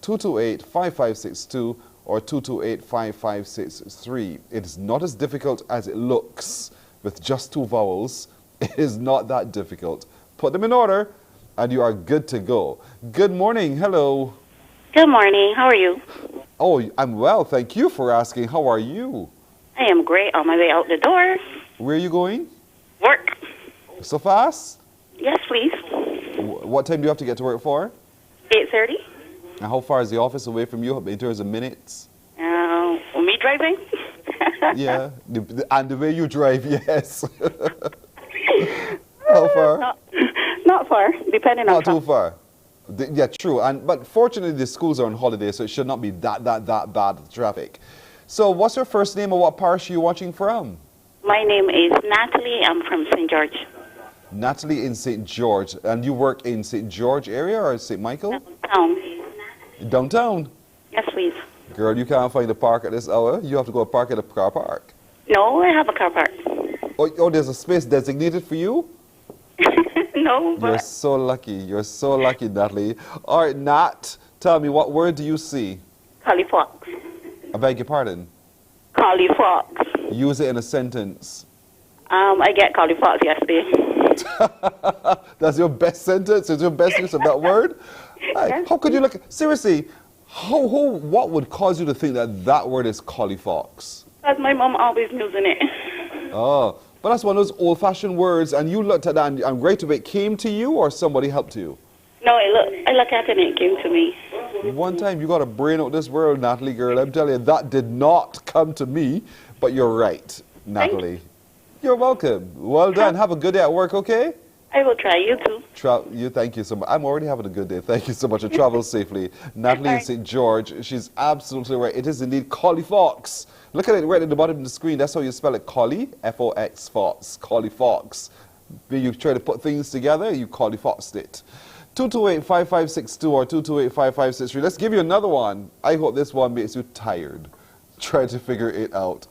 228-5562 or 228-5563. It is not as difficult as it looks with just two vowels. It is not that difficult. Put them in order and you are good to go. Good morning. Hello. Good morning. How are you? Oh, I'm well. Thank you for asking. How are you? I am great. On my way out the door. Where are you going? Work. So fast? Yes, please. What time do you have to get to work for? 8:30. And how far is the office away from you in terms of minutes? Me driving? Yeah. And the way you drive, yes. How far? Not far, depending on Not too far. Yeah, true. But fortunately, the schools are on holiday, so it should not be that bad traffic. So what's your first name or what parish are you watching from? My name is Natalie. I'm from St. George. Natalie in St. George. And you work in St. George area or St. Michael? Downtown. Downtown? Yes, please. Girl, you can't find a park at this hour. You have to go park at a car park. No, I have a car park. Oh, there's a space designated for you? No, but... You're so lucky. You're so lucky, Natalie. All right, Nat, tell me, what word do you see? Collyfox. I beg your pardon? Collyfox. Use it in a sentence. I get collyfox yesterday. That's your best sentence? Is your best use of that word? Yes. How could you look? Seriously, what would cause you to think that that word is collyfox? Because my mom always using it. Oh, but that's one of those old-fashioned words, and you looked at that and right away it came to you, or somebody helped you? No, I look at it and it came to me. One time you got to brain out this world, Natalie, girl. I'm telling you, that did not come to me, but you're right, Natalie. You're welcome. Well done. Have a good day at work, okay? I will try. You too. Thank you so much. I'm already having a good day. Thank you so much. And travel safely. Natalie in St. George, she's absolutely right. It is indeed collyfox. Look at it right at the bottom of the screen. That's how you spell it. Collie, F-O-X, fox. Collyfox. When you try to put things together, you collyfoxed it. 228-5562 or 228-5563. Let's give you another one. I hope this one makes you tired. Try to figure it out.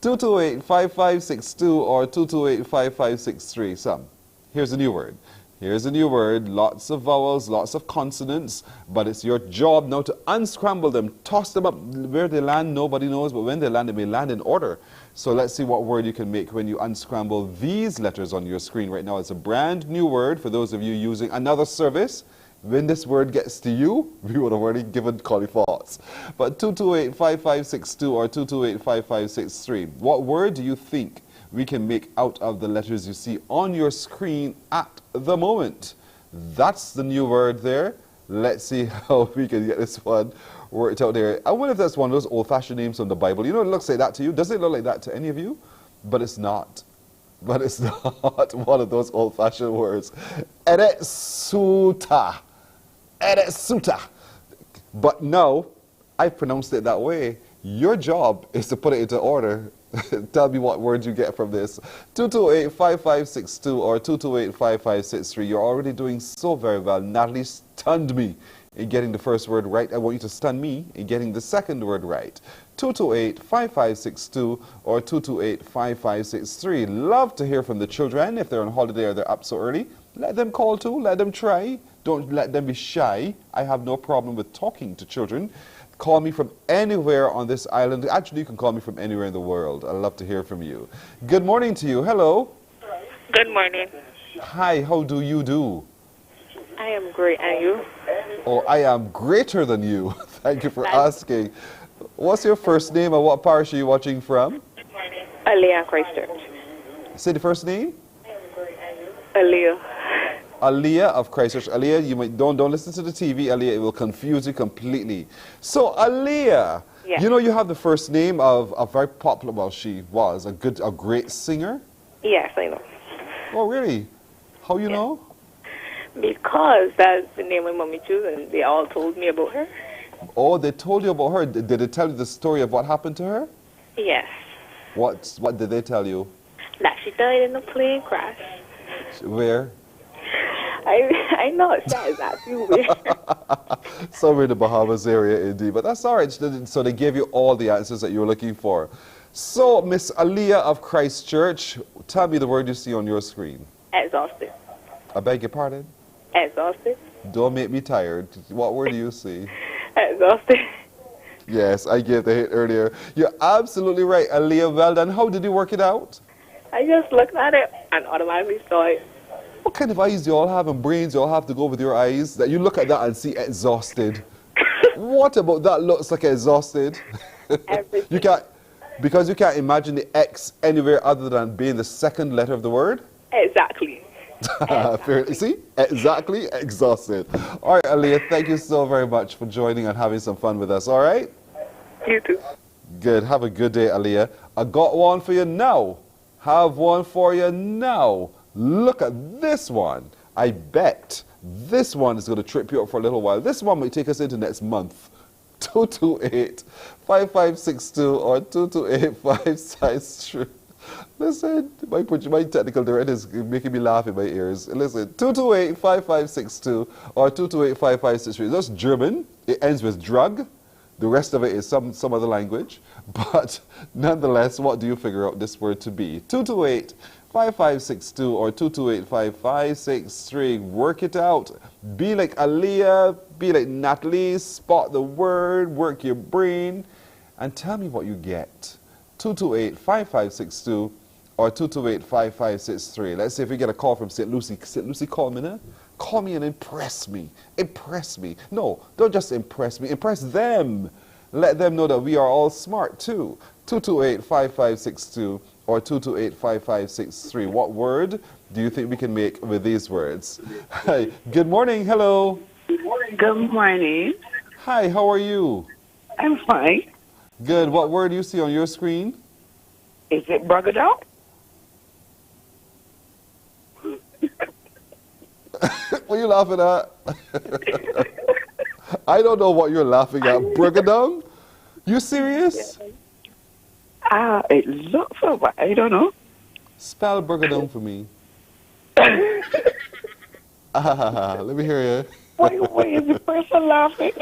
228-5562 or 228-5563. Some. Here's a new word. Here's a new word. Lots of vowels, lots of consonants, but it's your job now to unscramble them, toss them up. Where they land, nobody knows, but when they land, they may land in order. So let's see what word you can make when you unscramble these letters on your screen right now. It's a brand new word for those of you using another service. When this word gets to you, we would have already given collyfox. But 228-5562 or 228-5563. What word do you think we can make out of the letters you see on your screen at the moment? That's the new word there. Let's see how we can get this one worked out there. I wonder if that's one of those old-fashioned names from the Bible. You know, it looks like that to you. Doesn't it look like that to any of you? But it's not. But it's not one of those old-fashioned words. Eretsuta. Eretsuta. But no, I pronounced it that way. Your job is to put it into order. Tell me what word you get from this. 228-5562 or 228-5563. You're already doing so very well. Natalie stunned me in getting the first word right. I want you to stun me in getting the second word right. 228-5562 or 228-5563. Love to hear from the children if they're on holiday or they're up so early. Let them call too. Let them try. Don't let them be shy. I have no problem with talking to children. Call me from anywhere on this island. Actually, you can call me from anywhere in the world. I'd love to hear from you. Good morning to you. Hello. Good morning. Hi, how do you do? I am great, and you? Oh, I am greater than you. Thank you for asking. What's your first name and what parish are you watching from? Aliyah Christchurch. Say the first name? Aliyah. Aliyah of Christchurch. Aliyah, you might don't listen to the TV, Aliyah, it will confuse you completely. So Aliyah, you know you have the first name of a very popular, well, she was a great singer? Yes, I know. Oh, really? How you know? Because that's the name my mommy chose, and they all told me about her. Oh, they told you about her. Did they tell you the story of what happened to her? Yes. What did they tell you? That she died in a plane crash. Where? I know it says that too. Somewhere in the Bahamas area, indeed. But that's all right. So they gave you all the answers that you were looking for. So, Miss Aliyah of Christchurch, tell me the word you see on your screen. Exhausted. I beg your pardon? Exhausted. Don't make me tired. What word do you see? Exhausted. Yes, I gave the hint earlier. You're absolutely right, Aliyah. Well done. How did you work it out? I just looked at it and automatically saw it. What kind of eyes do you all have and brains you all have to go with your eyes that you look at that and see exhausted? What about that looks like exhausted? You can't, because you can't imagine the X anywhere other than being the second letter of the word? Exactly. Fair, see? Exactly, exhausted. All right, Aliyah, thank you so very much for joining and having some fun with us, all right? You too. Good. Have a good day, Aliyah. I got one for you now. Have one for you now. Look at this one. I bet this one is going to trip you up for a little while. This one might take us into next month. 228-5562 or 228-563. Listen, my technical director is making me laugh in my ears. Listen, 228-5562 or 228-5563. That's German. It ends with drug. The rest of it is some other language. But nonetheless, what do you figure out this word to be? 228-5562 or 228-5563. Work it out. Be like Aliyah, be like Natalie, spot the word, work your brain, and tell me what you get. 228-5562 or 228-5563. Let's see if we get a call from St. Lucie. St. Lucie, call me now. Call me and impress me. Impress me. No, don't just impress me. Impress them. Let them know that we are all smart too. 228-5562 or 228-5563. What word do you think we can make with these words? Hi. Good morning. Hello. Good morning. Hi, how are you? I'm fine. Good. What word do you see on your screen? Is it Barbados? What are you laughing at? I don't know what you're laughing at. Brigadong? You serious? It looks so, but I don't know. Spell Brigadong for me. Let me hear you. Why is the person laughing?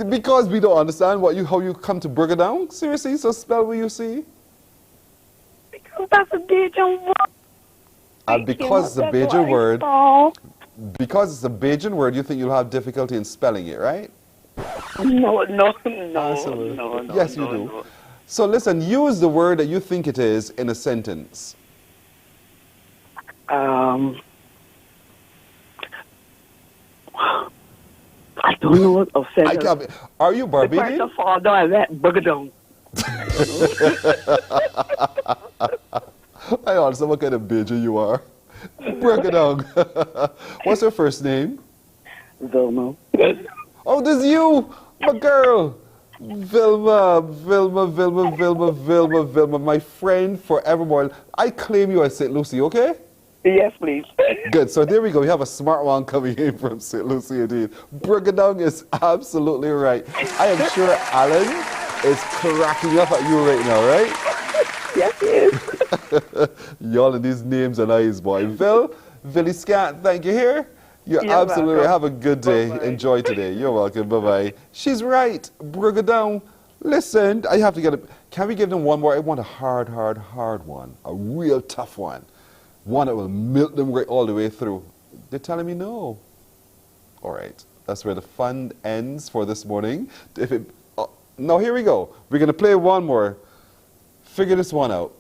Because we don't understand how you come to Brigadong. Seriously, so spell what you see. Because that's a Bajan word. And because it's a Bajan word, because it's a Bajan word, you think you'll have difficulty in spelling it, right? No. Yes, you do. No. So listen, use the word that you think it is in a sentence. I don't know what offense. Are you Barbadian? The person fall down and let Brigadong. I don't know what kind of Bajan you are. Brigadong. What's your first name? Vilma. Oh, this is you, my girl. Vilma, my friend forevermore. I claim you as St. Lucie, okay? Yes, please. Good. So there we go. We have a smart one coming in from St. Lucie indeed. Brigadong is absolutely right. I am sure Alan is cracking up at you right now, right? Yes, he is. Y'all and these names and eyes, boy. Villy Scant, thank you here. You're absolutely right. Have a good day. Bye-bye. Enjoy today. You're welcome. Bye-bye. She's right. Brigadong. Listen, I have to get can we give them one more? I want a hard one. A real tough one. One that will milk them right all the way through. They're telling me no. All right. That's where the fun ends for this morning. No, here we go. We're going to play one more. Figure this one out.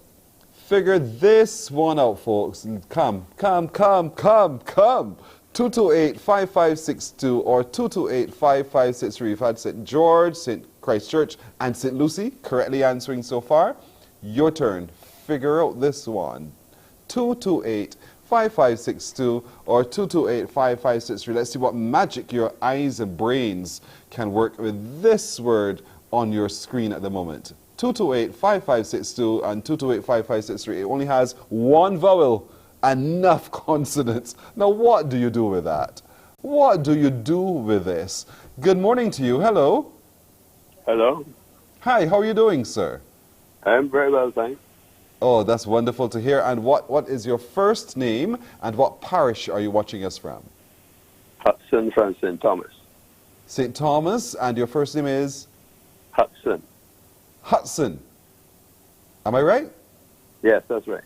Figure this one out, folks. Come. 228-5562 or 228-5563. We've had St. George, St. Christchurch, and St. Lucie correctly answering so far. Your turn. Figure out this one. 228-5562 or 228-5563. Let's see what magic your eyes and brains can work with this word on your screen at the moment. 228-5562 and 228-5563. It only has one vowel, enough consonants. Now what do you do with that? What do you do with this? Good morning to you. Hello. Hello. Hi, how are you doing, sir? I'm very well, thanks. Oh, that's wonderful to hear. And what is your first name and what parish are you watching us from? Hudson from St. Thomas. St. Thomas, and your first name is? Hudson. Hudson. Am I right? Yes, that's right.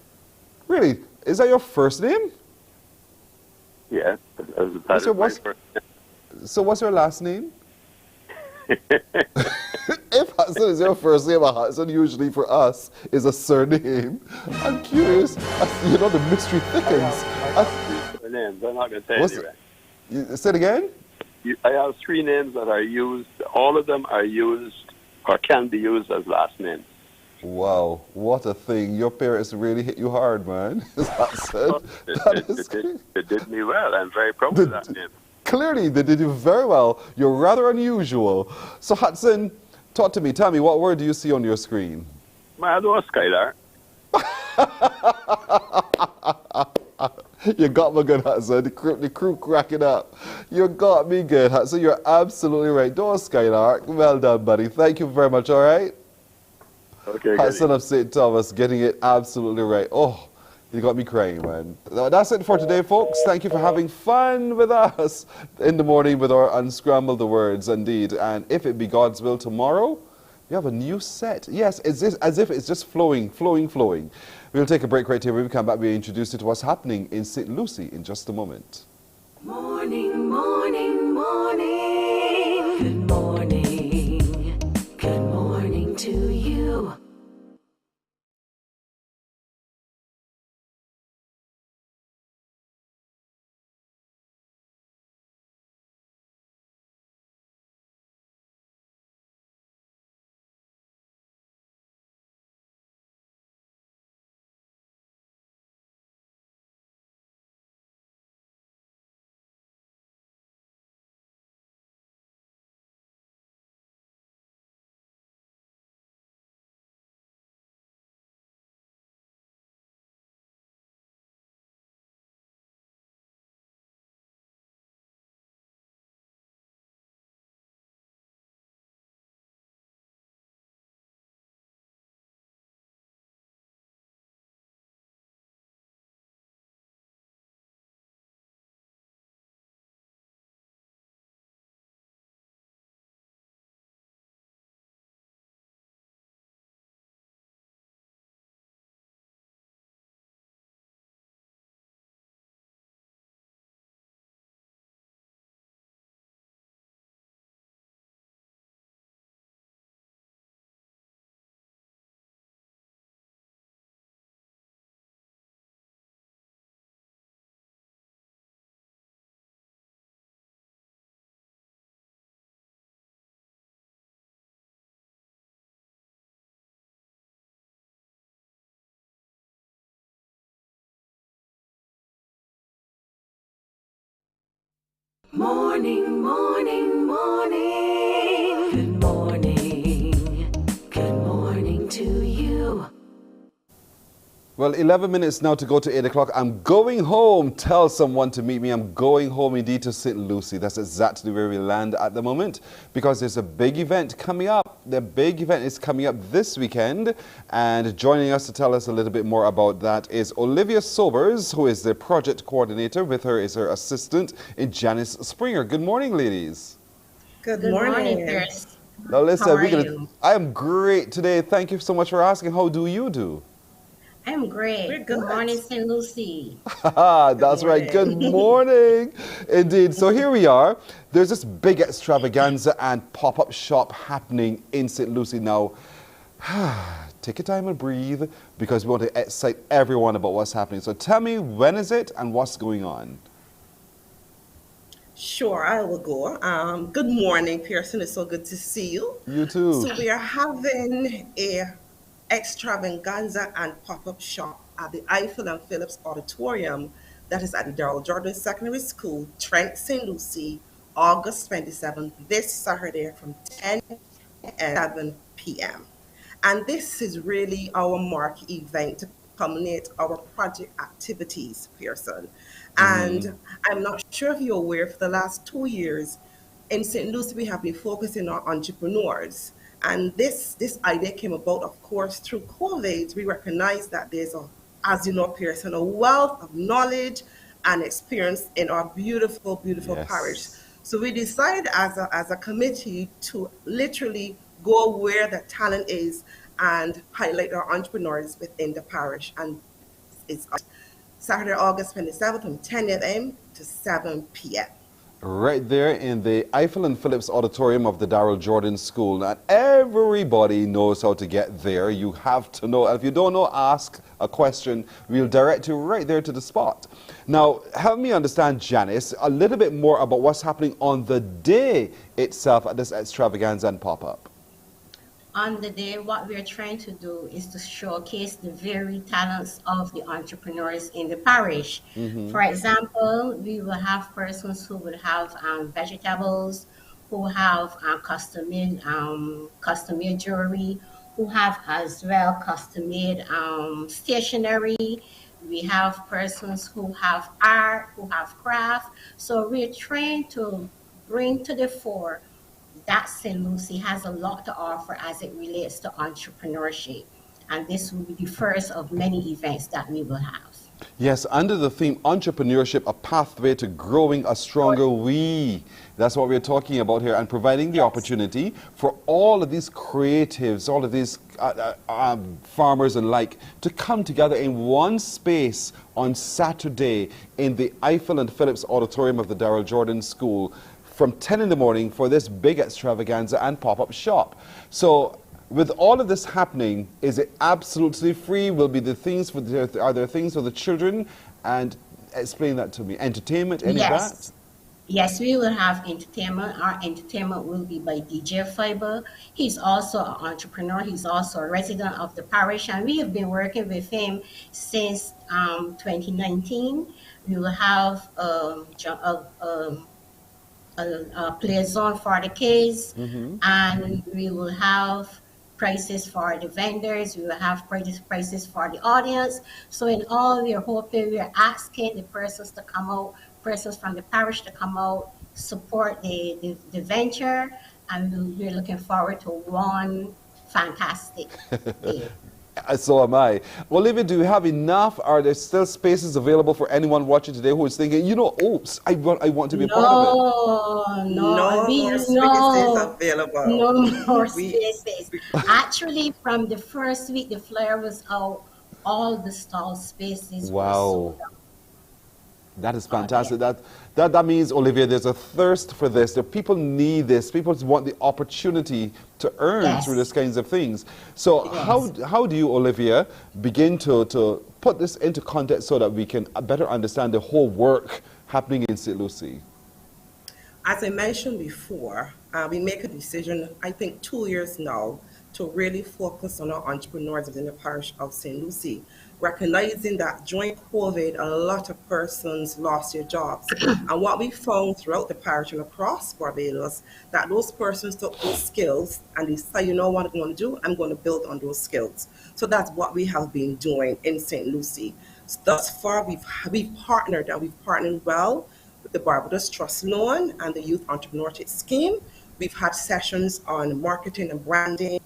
Really? Is that your first name? Yeah. So what's your last name? If Hudson is your first name, Hudson usually for us is a surname. I'm curious. You know, the mystery thickens. Names. I'm not going to say anyway. Say it again? I have three names that are used. All of them are used or can be used as last names. Wow, what a thing. Your parents really hit you hard, man. They did me well. I'm very proud of that name. Clearly, they did you very well. You're rather unusual. So, Hudson, talk to me. Tell me, what word do you see on your screen? I know Skylar. You got me good, Hudson. The crew cracking up. You got me good, Hudson. You're absolutely right. Don't Skylark. Well done, buddy. Thank you very much, all right? Okay, Hudson of St. Thomas getting it absolutely right. Oh, you got me crying, man. That's it for today, folks. Thank you for having fun with us in the morning with our Unscramble the Words, indeed. And if it be God's will, tomorrow we have a new set. Yes, it's as if it's just flowing. We'll take a break right here. When we come back, we'll introduce you to what's happening in St. Lucie in just a moment. Morning, morning, morning. Good morning. Good morning to you. Morning, morning, morning. Good morning. Good morning to you. Well, 11 minutes now to go to 8 o'clock. I'm going home. Tell someone to meet me. I'm going home indeed to St. Lucie. That's exactly where we land at the moment because there's a big event coming up. The big event is coming up this weekend. And joining us to tell us a little bit more about that is Olivia Sobers, who is the project coordinator. With her is her assistant, Janice Springer. Good morning, ladies. Good morning, Chris. Now, listen, How are you? I am great today. Thank you so much for asking. How do you do? I'm great. We're Good morning, good. St. Lucie. That's right. Good morning. Indeed. So here we are. There's this big extravaganza and pop-up shop happening in St. Lucie now. Take your time and breathe because we want to excite everyone about what's happening. So tell me, when is it and what's going on? Sure, I will go. Good morning, Pearson. It's so good to see you. You too. So we are having a extravaganza and pop-up shop at the Eiffel and Phillips Auditorium that is at the Darrell Jordan Secondary School, Trent, St. Lucie, August 27th, this Saturday from 10 and 7 p.m. And this is really our mark event to culminate our project activities, Pearson. And I'm not sure if you're aware, for the last 2 years in St. Lucie, we have been focusing on entrepreneurs. And this idea came about, of course, through COVID. We recognize that there's as you know, Pearson, a wealth of knowledge and experience in our beautiful, beautiful parish. So we decided as a committee to literally go where the talent is and highlight our entrepreneurs within the parish. And it's Saturday, August 27th from 10 a.m. to 7 p.m. Right there in the Eiffel and Phillips Auditorium of the Darrell Jordan School. Now, everybody knows how to get there. You have to know. If you don't know, ask a question. We'll direct you right there to the spot. Now, help me understand, Janice, a little bit more about what's happening on the day itself at this extravaganza and pop-up. On the day, what we're trying to do is to showcase the varied talents of the entrepreneurs in the parish. For example, we will have persons who would have vegetables, who have custom-made jewelry, who have as well custom-made stationery. We have persons who have art, who have craft. So we're trying to bring to the fore that St. Lucie has a lot to offer as it relates to entrepreneurship. And this will be the first of many events that we will have. Yes, under the theme Entrepreneurship, a pathway to growing a stronger we. That's what we're talking about here, and providing the opportunity for all of these creatives, all of these farmers and like, to come together in one space on Saturday in the Eiffel and Phillips Auditorium of the Darrell Jordan School from 10 in the morning for this big extravaganza and pop-up shop. So with all of this happening, is it absolutely free? Will be the things for are there things for the children? And explain that to me. Entertainment, any of that? Yes, we will have entertainment. Our entertainment will be by DJ Fiber. He's also an entrepreneur. He's also a resident of the parish, and we have been working with him since 2019. We will have a play zone for the kids, and we will have prices for the vendors. We will have prices for the audience. So in all, we are hoping, we are asking the persons to come out, persons from the parish to come out, support the venture, and we're looking forward to one fantastic day. So am I. Well, Olivia, do you have enough? Are there still spaces available for anyone watching today who is thinking, you know, oops, I want to be a part of it? No more spaces available. No more spaces. Actually, from the first week the flyer was out, all the stall spaces were sold out. That is fantastic. That means, Olivia, there's a thirst for this. The people need this. People want the opportunity to earn through these kinds of things. So how do you, Olivia, begin to put this into context so that we can better understand the whole work happening in St. Lucie? As I mentioned before, we make a decision, I think 2 years now, to really focus on our entrepreneurs within the parish of St. Lucie, recognizing that during COVID, a lot of persons lost their jobs. And what we found throughout the parish and across Barbados, that those persons took those skills and they said, you know what I'm going to do? I'm going to build on those skills. So that's what we have been doing in St. Lucie. So thus far, we've partnered, and we've partnered well with the Barbados Trust Loan and the Youth Entrepreneurship Scheme. We've had sessions on marketing and branding,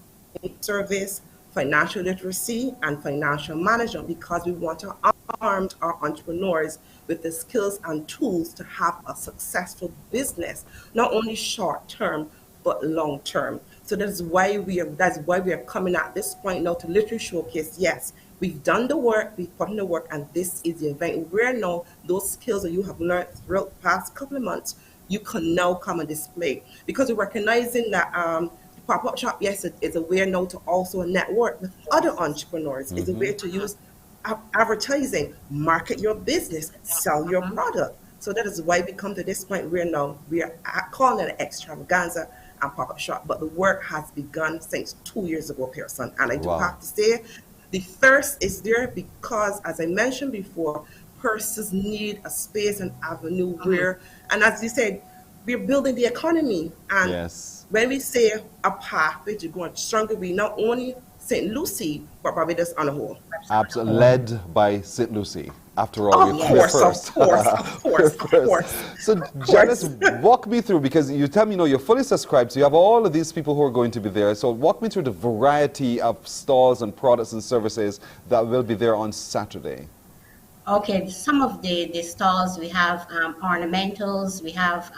service, financial literacy, and financial management, because we want to arm our entrepreneurs with the skills and tools to have a successful business, not only short term but long term. So that's why we are coming at this point now to literally showcase, yes, We've done the work, we've put in the work, and this is the event where now those skills that you have learned throughout the past couple of months, you can now come and display. Because we're recognizing that the pop-up shop, yes, it is a way now to also network with other entrepreneurs. It's a way to use advertising, market your business, sell your product. So that is why we come to this point where now we are calling it an extravaganza and pop-up shop. But the work has begun since 2 years ago, Pearson. And I do have to say, the first is there because, as I mentioned before, persons need a space and avenue where, and as you said, we're building the economy. And when we say a pathway to go stronger, we not only St. Lucie, but Barbados on a whole. Absolutely, led by St. Lucie. After all, we're first. Of course. So, Janice, walk me through, because you tell me, you're fully subscribed, so you have all of these people who are going to be there. So walk me through the variety of stalls and products and services that will be there on Saturday. Okay, some of the stalls, we have ornamentals, we have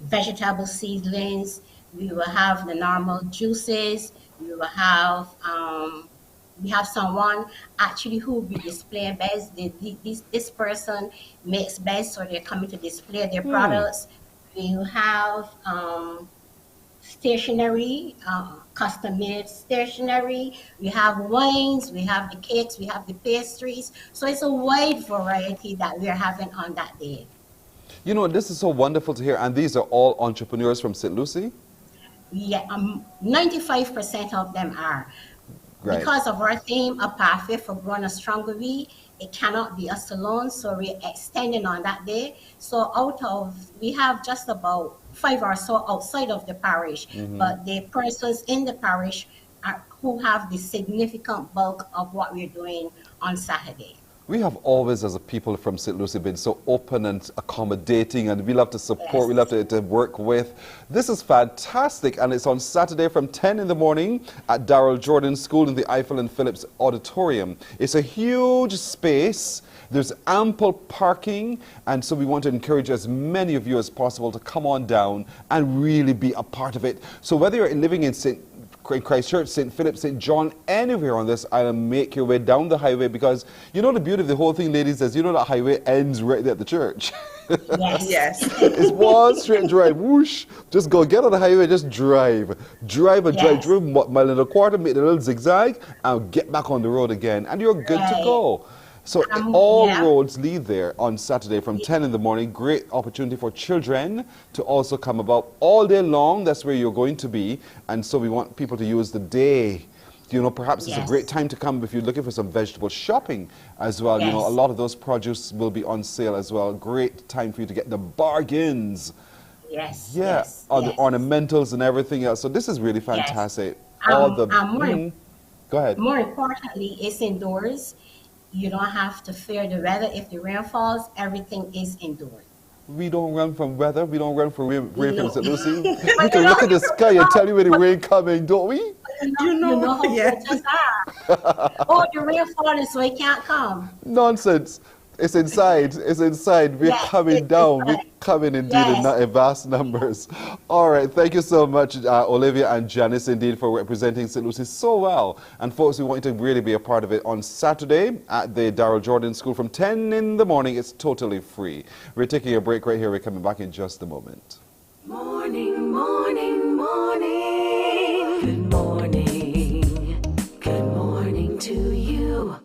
vegetable seedlings, we will have the normal juices, we will have someone actually who will be displaying beds. This person makes beds, so they're coming to display their products. We will have stationery, custom-made stationery. We have wines, we have the cakes, we have the pastries. So it's a wide variety that we're having on that day. This is so wonderful to hear. And these are all entrepreneurs from St. Lucie? Yeah, 95% of them are. Right. Because of our theme, a pathway for growing a stronger we, it cannot be us alone, so we're extending on that day. So we have just about 5 or so outside of the parish, but the persons in the parish who have the significant bulk of what we're doing on Saturday. We have always, as a people from St. Lucie, been so open and accommodating, and we love to support, we love to work with. This is fantastic, and it's on Saturday from 10 in the morning at Darrell Jordan School in the Eiffel and Phillips Auditorium. It's a huge space. There's ample parking, and so we want to encourage as many of you as possible to come on down and really be a part of it. So whether you're living in Christchurch, St. Philip, St. John, anywhere on this island, make your way down the highway, because the beauty of the whole thing, ladies, is that highway ends right there at the church. Yes. It's one straight drive. Whoosh. Just go get on the highway, just drive. Drive through a mile and a quarter, make the little zigzag, and get back on the road again, and you're good to go. So all roads lead there on Saturday from 10 in the morning. Great opportunity for children to also come about all day long. That's where you're going to be. And so we want people to use the day. Perhaps it's a great time to come if you're looking for some vegetable shopping as well. A lot of those produce will be on sale as well. Great time for you to get the bargains. Yes. The ornamentals and everything else. So this is really fantastic. Go ahead. More importantly, it's indoors. You don't have to fear the weather. If the rain falls, everything is indoors. We don't run from weather. We don't run from rain from St. Lucie. We can look at the sky and tell you when the rain coming, don't we? You know how winters are. Oh, the rain falling, so it can't come. Nonsense. It's inside. It's inside. We're coming down. We're coming indeed in vast numbers. All right. Thank you so much, Olivia and Janice, indeed, for representing St. Lucie so well. And folks, we want you to really be a part of it on Saturday at the Darrell Jordan School from 10 in the morning. It's totally free. We're taking a break right here. We're coming back in just a moment. Morning, morning, morning. Good morning. Good morning to you.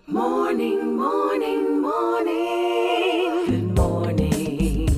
Morning, morning, morning. Good morning.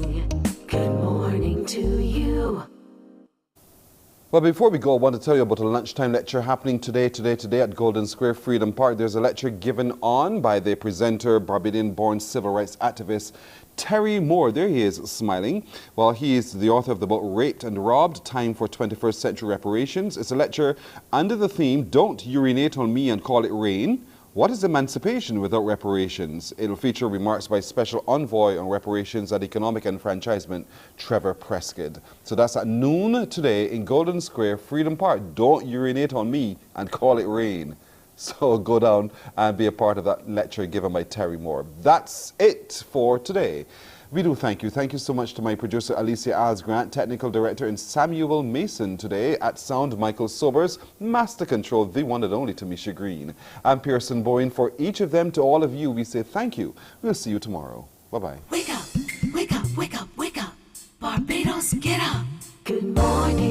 Well, before we go, I want to tell you about a lunchtime lecture happening today at Golden Square Freedom Park. There's a lecture given on by the presenter, Barbadian-born civil rights activist Terry Moore. There he is, smiling. Well, he is the author of the book Raped and Robbed, Time for 21st Century Reparations. It's a lecture under the theme, Don't Urinate on Me and Call It Rain. What is emancipation without reparations? It'll feature remarks by Special Envoy on Reparations and Economic Enfranchisement, Trevor Prescott. So that's at noon today in Golden Square, Freedom Park. Don't urinate on me and call it rain. So go down and be a part of that lecture given by Terry Moore. That's it for today. We do thank you. Thank you so much to my producer, Alicia Asgrant, technical director, and Samuel Mason today. At sound, Michael Sobers, master control, the one and only Tamisha Green. I'm Pearson Boyne. For each of them, to all of you, we say thank you. We'll see you tomorrow. Bye-bye. Wake up, wake up, wake up, wake up. Barbados, get up. Good morning.